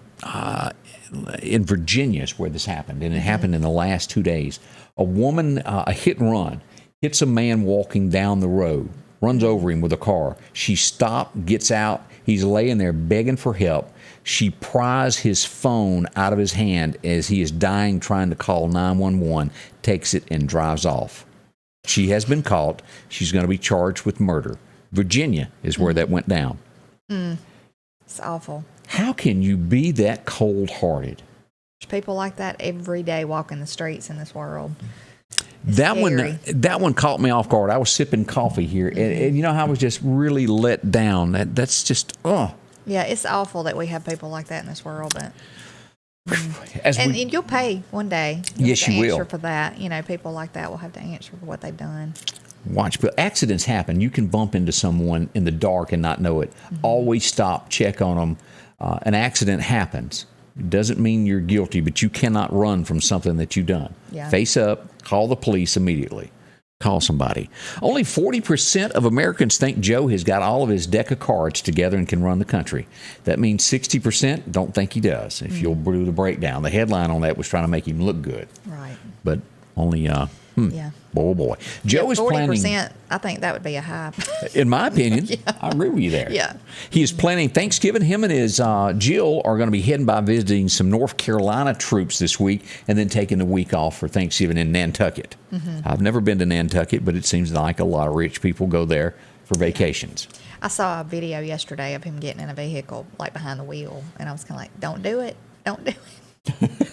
in Virginia is where this happened, and it happened in the last 2 days. A woman, a hit and run, hits a man walking down the road, runs over him with a car. She stopped, gets out. He's laying there begging for help. She pries his phone out of his hand as he is dying, trying to call 911, takes it, and drives off. She has been caught. She's going to be charged with murder. Virginia is where that went down. It's awful. How can you be that cold-hearted? There's people like that every day walking the streets in this world. That one caught me off guard. I was sipping coffee here, and you know how I was just really let down. That's just, Yeah, it's awful that we have people like that in this world. But and you'll pay one day. Yes, you will. Answer for that. You know, people like that will have to answer for what they've done. Watch, but accidents happen. You can bump into someone in the dark and not know it. Always stop, check on them. An accident happens. It doesn't mean you're guilty, but you cannot run from something that you've done. Yeah. Face up, call the police immediately. Call somebody. Only 40% of Americans think Joe has got all of his deck of cards together and can run the country. That means 60% don't think he does, if you'll do the breakdown. The headline on that was trying to make him look good. Right. But only, boy. Joe is 40%, planning. I think that would be a high. In my opinion, I agree with you there. Yeah. He is planning Thanksgiving. Him and his Jill are going to be heading by visiting some North Carolina troops this week and then taking the week off for Thanksgiving in Nantucket. I've never been to Nantucket, but it seems like a lot of rich people go there for vacations. I saw a video yesterday of him getting in a vehicle, like behind the wheel, and I was kind of like, don't do it. Don't do it.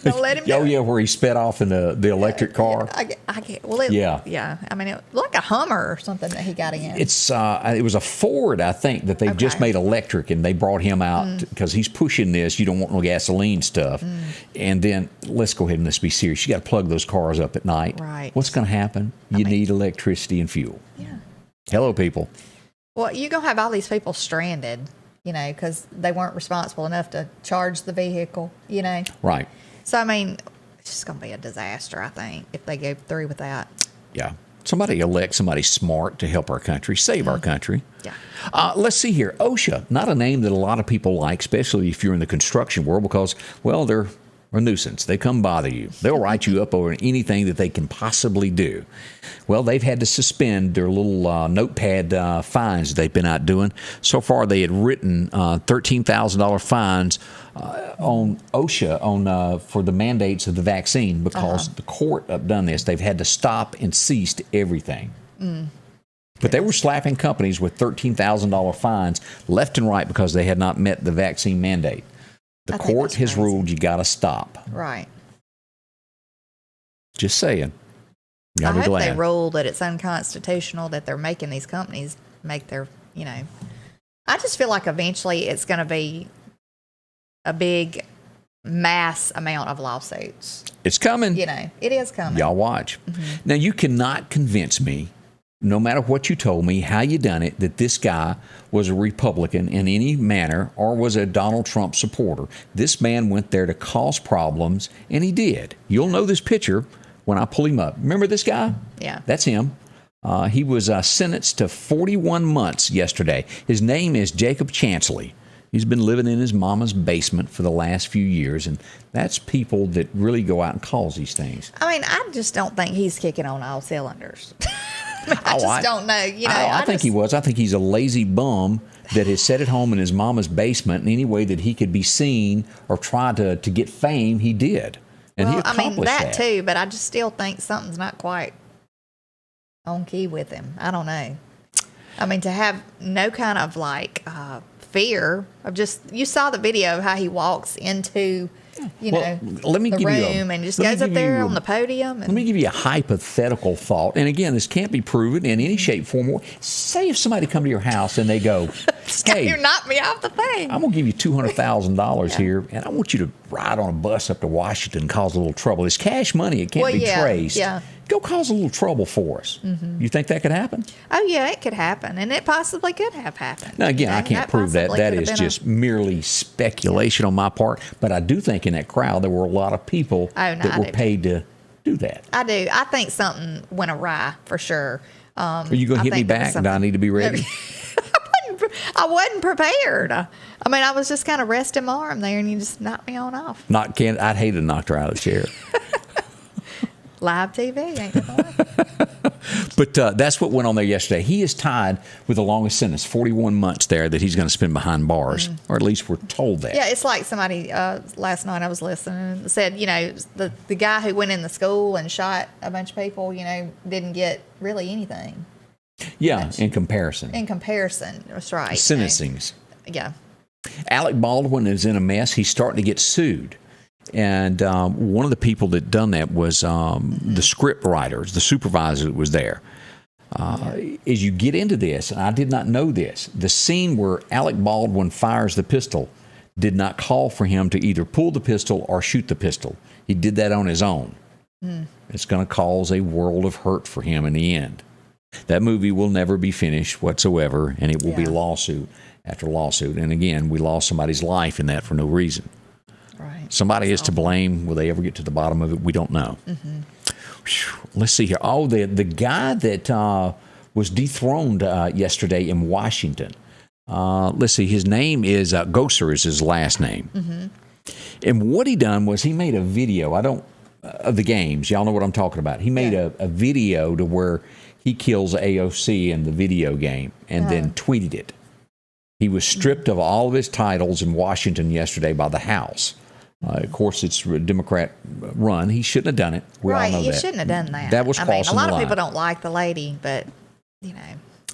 Don't let him do it. Where he sped off in the electric car. I get. Well, yeah. I mean, it like a Hummer or something that he got in. It's it was a Ford, I think, that they've just made electric, and they brought him out because he's pushing this. You don't want no gasoline stuff. And then let's go ahead and let's be serious. You got to plug those cars up at night. Right. What's going to happen? You need electricity and fuel. Yeah. Hello, people. Well, you're gonna have all these people stranded. You know, because they weren't responsible enough to charge the vehicle, you know. Right. So, I mean, it's just going to be a disaster, I think, if they go through with that. Yeah. Somebody elect somebody smart to help our country, save our country. Yeah. Let's see here. OSHA, not a name that a lot of people like, especially if you're in the construction world, because, well, they're a nuisance. They come bother you. They'll write you up over anything that they can possibly do. Well, they've had to suspend their little notepad fines they've been out doing. So far, they had written $13,000 fines on OSHA for the mandates of the vaccine because the court have done this. They've had to stop and cease everything. But they were slapping companies with $13,000 fines left and right because they had not met the vaccine mandate. The court has ruled you got to stop. Right. Just saying. I hope they rule that it's unconstitutional that they're making these companies make their, you know. I just feel like eventually it's going to be a big mass amount of lawsuits. It's coming. You know, it is coming. Y'all watch. Now, you cannot convince me, no matter what you told me, how you done it, that this guy was a Republican in any manner or was a Donald Trump supporter. This man went there to cause problems, and he did. You'll know this picture when I pull him up. Remember this guy? Yeah. That's him. He was sentenced to 41 months yesterday. His name is Jacob Chansley. He's been living in his mama's basement for the last few years, and that's people that really go out and cause these things. I mean, I just don't think he's kicking on all cylinders. I just don't know. You know, I think he was. I think he's a lazy bum that has sat at home in his mama's basement, and any way that he could be seen or try to get fame, he did. And he accomplished that too, but I just still think something's not quite on key with him. I don't know. I mean, to have no kind of like fear of just, you saw the video of how he walks into, you know, let me the give room and just goes up there on the podium. Let me give you a hypothetical thought. And again, this can't be proven in any shape, form, or say if somebody come to your house and they go, hey, you knocked me off the thing. I'm going to give you $200,000 here, and I want you to ride on a bus up to Washington and cause a little trouble. It's cash money. It can't be traced. Yeah. Go cause a little trouble for us. You think that could happen? Oh, yeah, it could happen. And it possibly could have happened. Now, again, I can't prove that. That is just merely speculation on my part. But I do think in that crowd there were a lot of people that were paid to do that. I do. I think something went awry for sure. Are you going to hit me back? Do I need to be ready? I wasn't prepared. I mean, I was just kind of resting my arm there, and you just knocked me on off. I'd hate to knock her out of the chair. Live TV, ain't it? But that's what went on there yesterday. He is tied with the longest sentence, 41 months there, that he's going to spend behind bars, or at least we're told that. Yeah, it's like somebody last night I was listening said, the guy who went in the school and shot a bunch of people, didn't get really anything. Yeah, in comparison. That's right. Sentencings. Yeah. Alec Baldwin is in a mess. He's starting to get sued. And one of the people that done that was the script writers, the supervisor that was there. As you get into this, and I did not know this, the scene where Alec Baldwin fires the pistol did not call for him to either pull the pistol or shoot the pistol. He did that on his own. It's going to cause a world of hurt for him in the end. That movie will never be finished whatsoever, and it will be lawsuit after lawsuit. And again, we lost somebody's life in that for no reason. Right. Somebody is to blame. Will they ever get to the bottom of it? We don't know. Let's see here. Oh, the guy that was dethroned yesterday in Washington. Let's see. His name is Gosar is his last name. And what he done was he made a video. Of the games. Y'all know what I'm talking about. He made a video to where he kills AOC in the video game and then tweeted it. He was stripped of all of his titles in Washington yesterday by the House. Of course, it's a Democrat run. He shouldn't have done it. We all know he that. shouldn't have done that. That was crossing the line. A lot of people don't like the lady, but,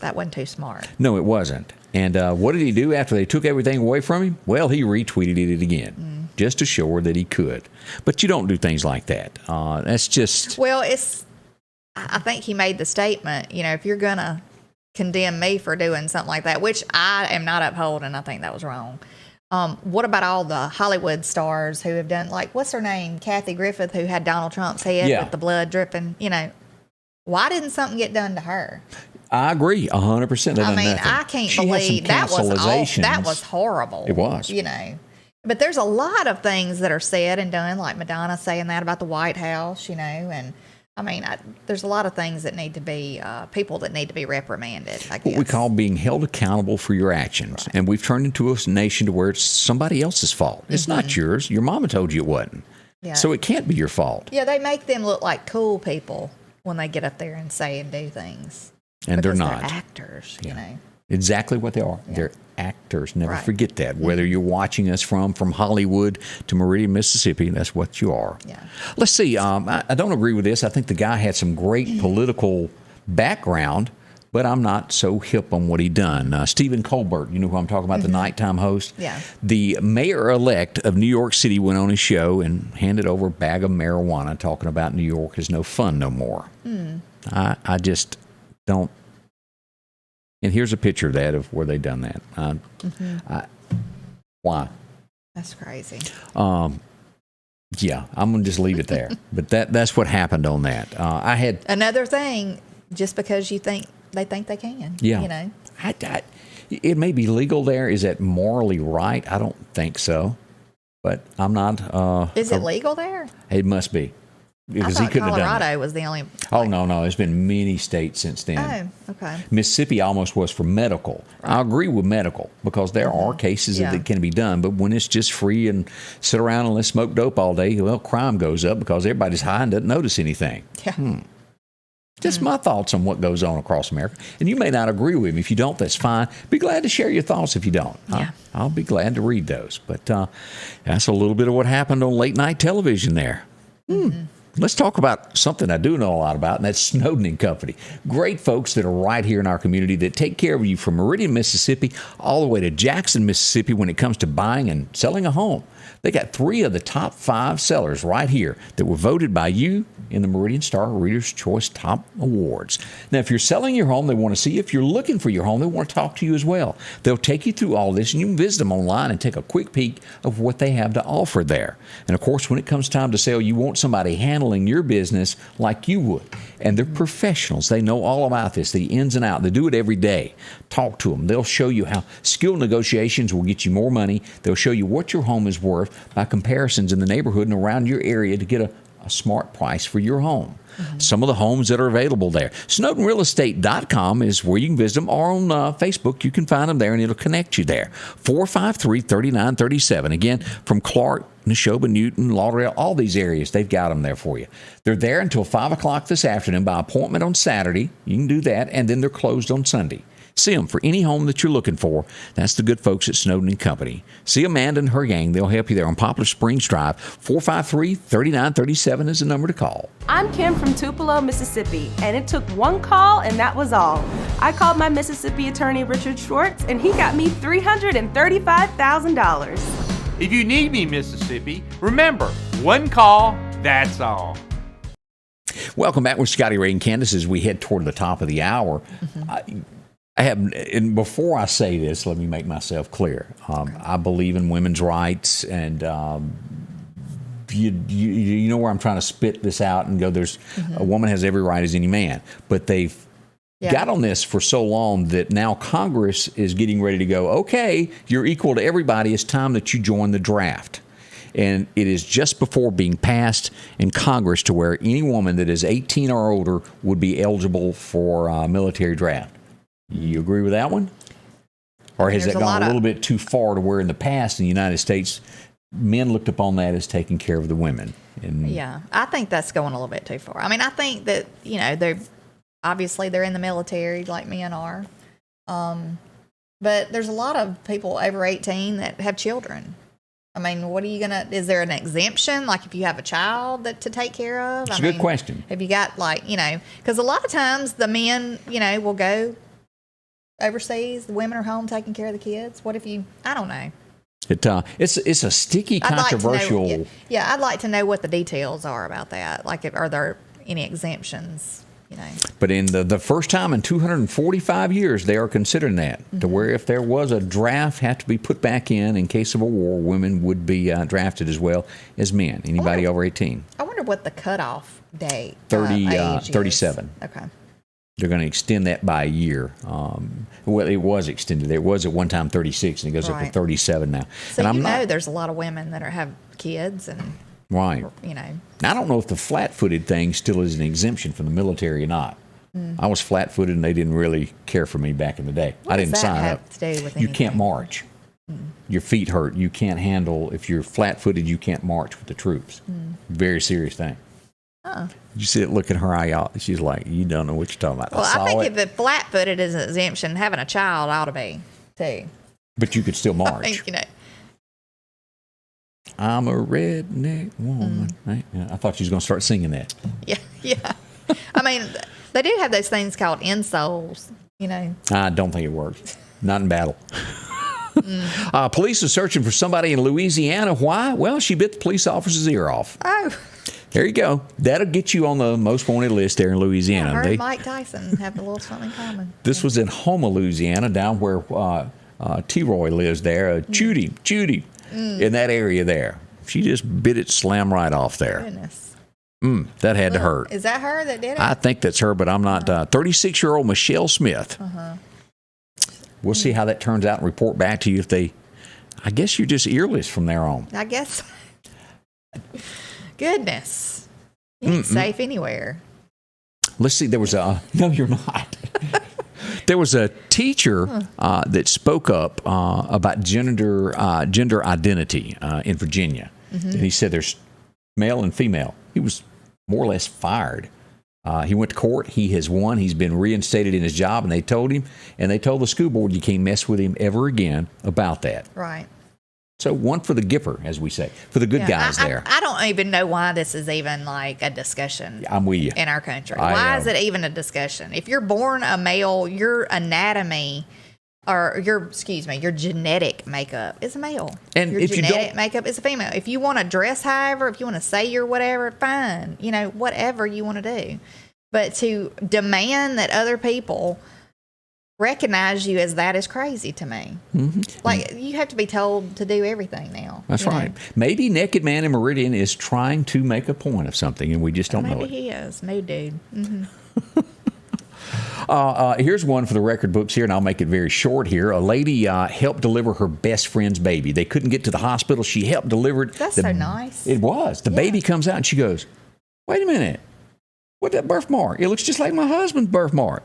that wasn't too smart. No, it wasn't. And what did he do after they took everything away from him? Well, he retweeted it again, just to show her that he could. But you don't do things like that. That's just... Well, I think he made the statement, if you're going to condemn me for doing something like that, which I am not upholding, I think that was wrong. What about all the Hollywood stars who have done, like, what's her name? Kathy Griffith, who had Donald Trump's head with the blood dripping. Why didn't something get done to her? I agree 100%. I can't believe that was horrible. It was. But there's a lot of things that are said and done, like Madonna saying that about the White House, and there's a lot of things that need to be, people that need to be reprimanded, I guess. What we call being held accountable for your actions. Right. And we've turned into a nation to where it's somebody else's fault. It's not yours. Your mama told you it wasn't. Yeah. So it can't be your fault. Yeah, they make them look like cool people when they get up there and say and do things. And they're not. They're actors, Exactly what they are. Yeah. They're actors. Never forget that. Whether you're watching us from Hollywood to Meridian, Mississippi, that's what you are. Yeah. Let's see. I don't agree with this. I think the guy had some great political background, but I'm not so hip on what he done. Stephen Colbert, you know who I'm talking about, the nighttime host? Yeah. The mayor-elect of New York City went on his show and handed over a bag of marijuana, talking about New York is no fun no more. I just don't. And here's a picture of that, of where they done that. Why? That's crazy. Yeah, I'm going to just leave it there. But that's what happened on that. I had another thing, just because they think they can. Yeah. It may be legal there. Is that morally right? I don't think so. But I'm not. Is it legal there? It must be. Because I he couldn't Colorado have done that. Was the only. Oh, no. There's been many states since then. Oh, okay. Mississippi almost was for medical. Right. I agree with medical because there are cases that can be done. But when it's just free and sit around and let's smoke dope all day, well, crime goes up because everybody's high and doesn't notice anything. Yeah. Just my thoughts on what goes on across America. And you may not agree with me. If you don't, that's fine. Be glad to share your thoughts if you don't. Yeah. I'll be glad to read those. But that's a little bit of what happened on late night television there. Let's talk about something I do know a lot about, and that's Snowden and Company. Great folks that are right here in our community that take care of you from Meridian, Mississippi, all the way to Jackson, Mississippi when it comes to buying and selling a home. They got 3 of the top 5 sellers right here that were voted by you in the Meridian Star Reader's Choice Top Awards. Now, if you're selling your home, they want to see you. If you're looking for your home, they want to talk to you as well. They'll take you through all this, and you can visit them online and take a quick peek of what they have to offer there. And, of course, when it comes time to sell, you want somebody handling your business like you would. And they're professionals. They know all about this, the ins and outs. They do it every day. Talk to them. They'll show you how skilled negotiations will get you more money. They'll show you what your home is worth by comparisons in the neighborhood and around your area to get a smart price for your home. Some of the homes that are available there. SnowdenRealEstate.com is where you can visit them, or on Facebook. You can find them there, and it'll connect you there. 453-3937. Again, from Clark, Neshoba, Newton, Lauderdale, all these areas, they've got them there for you. They're there until 5 o'clock this afternoon by appointment on Saturday. You can do that, and then they're closed on Sunday. See them for any home that you're looking for. That's the good folks at Snowden & Company. See Amanda and her gang. They'll help you there on Poplar Springs Drive. 453-3937 is the number to call. I'm Kim from Tupelo, Mississippi, and it took one call, and that was all. I called my Mississippi attorney, Richard Schwartz, and he got me $335,000. If you need me, Mississippi, remember, one call, that's all. Welcome back with Scotty Ray and Candace as we head toward the top of the hour. I have, and before I say this, let me make myself clear. I believe in women's rights, and you know where I'm trying to spit this out and go. There's a woman has every right as any man, but they've got on this for so long that now Congress is getting ready to go. Okay, you're equal to everybody. It's time that you join the draft. And it is just before being passed in Congress to where any woman that is 18 or older would be eligible for a military draft. You agree with that one? Or has that gone a little bit too far to where in the past in the United States, men looked upon that as taking care of the women? And yeah, I think that's going a little bit too far. I mean, I think that, you know, they're in the military like men are. But there's a lot of people over 18 that have children. I mean, what are you is there an exemption? Like if you have a child to take care of? It's a good question. Have you got because a lot of times the men, will go overseas, the women are home taking care of the kids. What if I don't know. It's a sticky, controversial. I'd like to know what the details are about that. Like, are there any exemptions? But in the first time in 245 years, they are considering that to where if there was a draft had to be put back in case of a war, women would be drafted as well as men. Anybody over 18. I wonder what the cutoff date. 37. Okay. They're going to extend that by a year. Well, it was extended. It was at one time 36, and it goes up to 37 now. So there's a lot of women that have kids and. Right. Now, I don't know if the flat-footed thing still is an exemption from the military or not. I was flat-footed, and they didn't really care for me back in the day. I didn't sign up. You can't march. Your feet hurt. You can't handle. If you're flat-footed, you can't march with the troops. Very serious thing. You see it look in her eye out. She's like, you don't know what you're talking about. Well, I think if the flat-footed is an exemption, having a child ought to be, too. But you could still march. I think, I'm a redneck woman. Right? Yeah, I thought she was going to start singing that. Yeah. I mean, they do have those things called insoles, I don't think it works. Not in battle. Police are searching for somebody in Louisiana. Why? Well, she bit the police officer's ear off. Oh. There you go. That'll get you on the most wanted list there in Louisiana. Her and Mike Tyson have a little something in common. This was in Houma, Louisiana, down where T-Roy lives there. Judy. In that area there. She just bit it slam right off there. Goodness. That had to hurt. Is that her that did it? I think that's her, but I'm not. 36-year-old Michelle Smith. We'll see how that turns out and report back to you if they. I guess you're just earless from there on. I guess. Goodness. You ain't safe anywhere. Let's see. There was a. No, you're not. There was a teacher that spoke up about gender identity in Virginia. And he said there's male and female. He was more or less fired. He went to court. He has won. He's been reinstated in his job, and they told the school board you can't mess with him ever again about that. Right. So one for the Gipper, as we say, for the good guys there. I don't even know why this is even like a discussion. I'm with you. In our country. Why is it even a discussion? If you're born a male, your anatomy or your genetic makeup is a male. And your genetic makeup is a female. If you want to dress however, if you want to say you're whatever, fine. Whatever you want to do. But to demand that other people recognize you as that is crazy to me. Like, you have to be told to do everything now. That's right. Maybe Naked Man in Meridian is trying to make a point of something, and we just don't know it. Maybe he is. No, dude. Here's one for the record books here, and I'll make it very short here. A lady helped deliver her best friend's baby. They couldn't get to the hospital. She helped deliver it. That's so nice. It was. The baby comes out, and she goes, Wait a minute. What's that birthmark? It looks just like my husband's birthmark.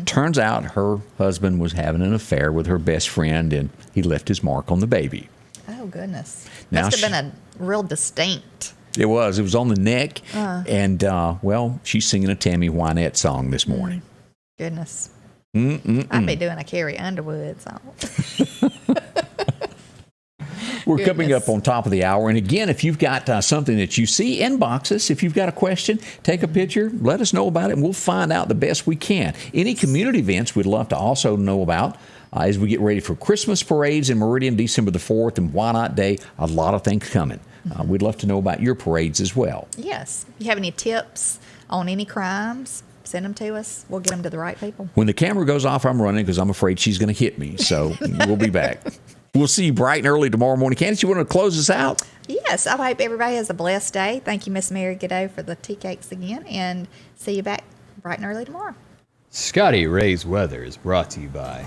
Turns out her husband was having an affair with her best friend, and he left his mark on the baby. Oh, goodness. Now Must have been a real distinct. It was. It was on the neck. And, well, she's singing a Tammy Wynette song this morning. Goodness. I'd be doing a Carrie Underwood song. We're coming up on top of the hour. And again, if you've got something that you see, inbox us. If you've got a question, take a picture, let us know about it, and we'll find out the best we can. Any community events we'd love to also know about as we get ready for Christmas parades in Meridian, December the 4th, and Why Not Day. A lot of things coming. We'd love to know about your parades as well. Yes. If you have any tips on any crimes, send them to us. We'll get them to the right people. When the camera goes off, I'm running because I'm afraid she's going to hit me. So we'll be back. We'll see you bright and early tomorrow morning. Candace, you want to close us out? Yes. I hope everybody has a blessed day. Thank you, Miss Mary Godot, for the tea cakes again. And see you back bright and early tomorrow. Scotty Ray's Weather is brought to you by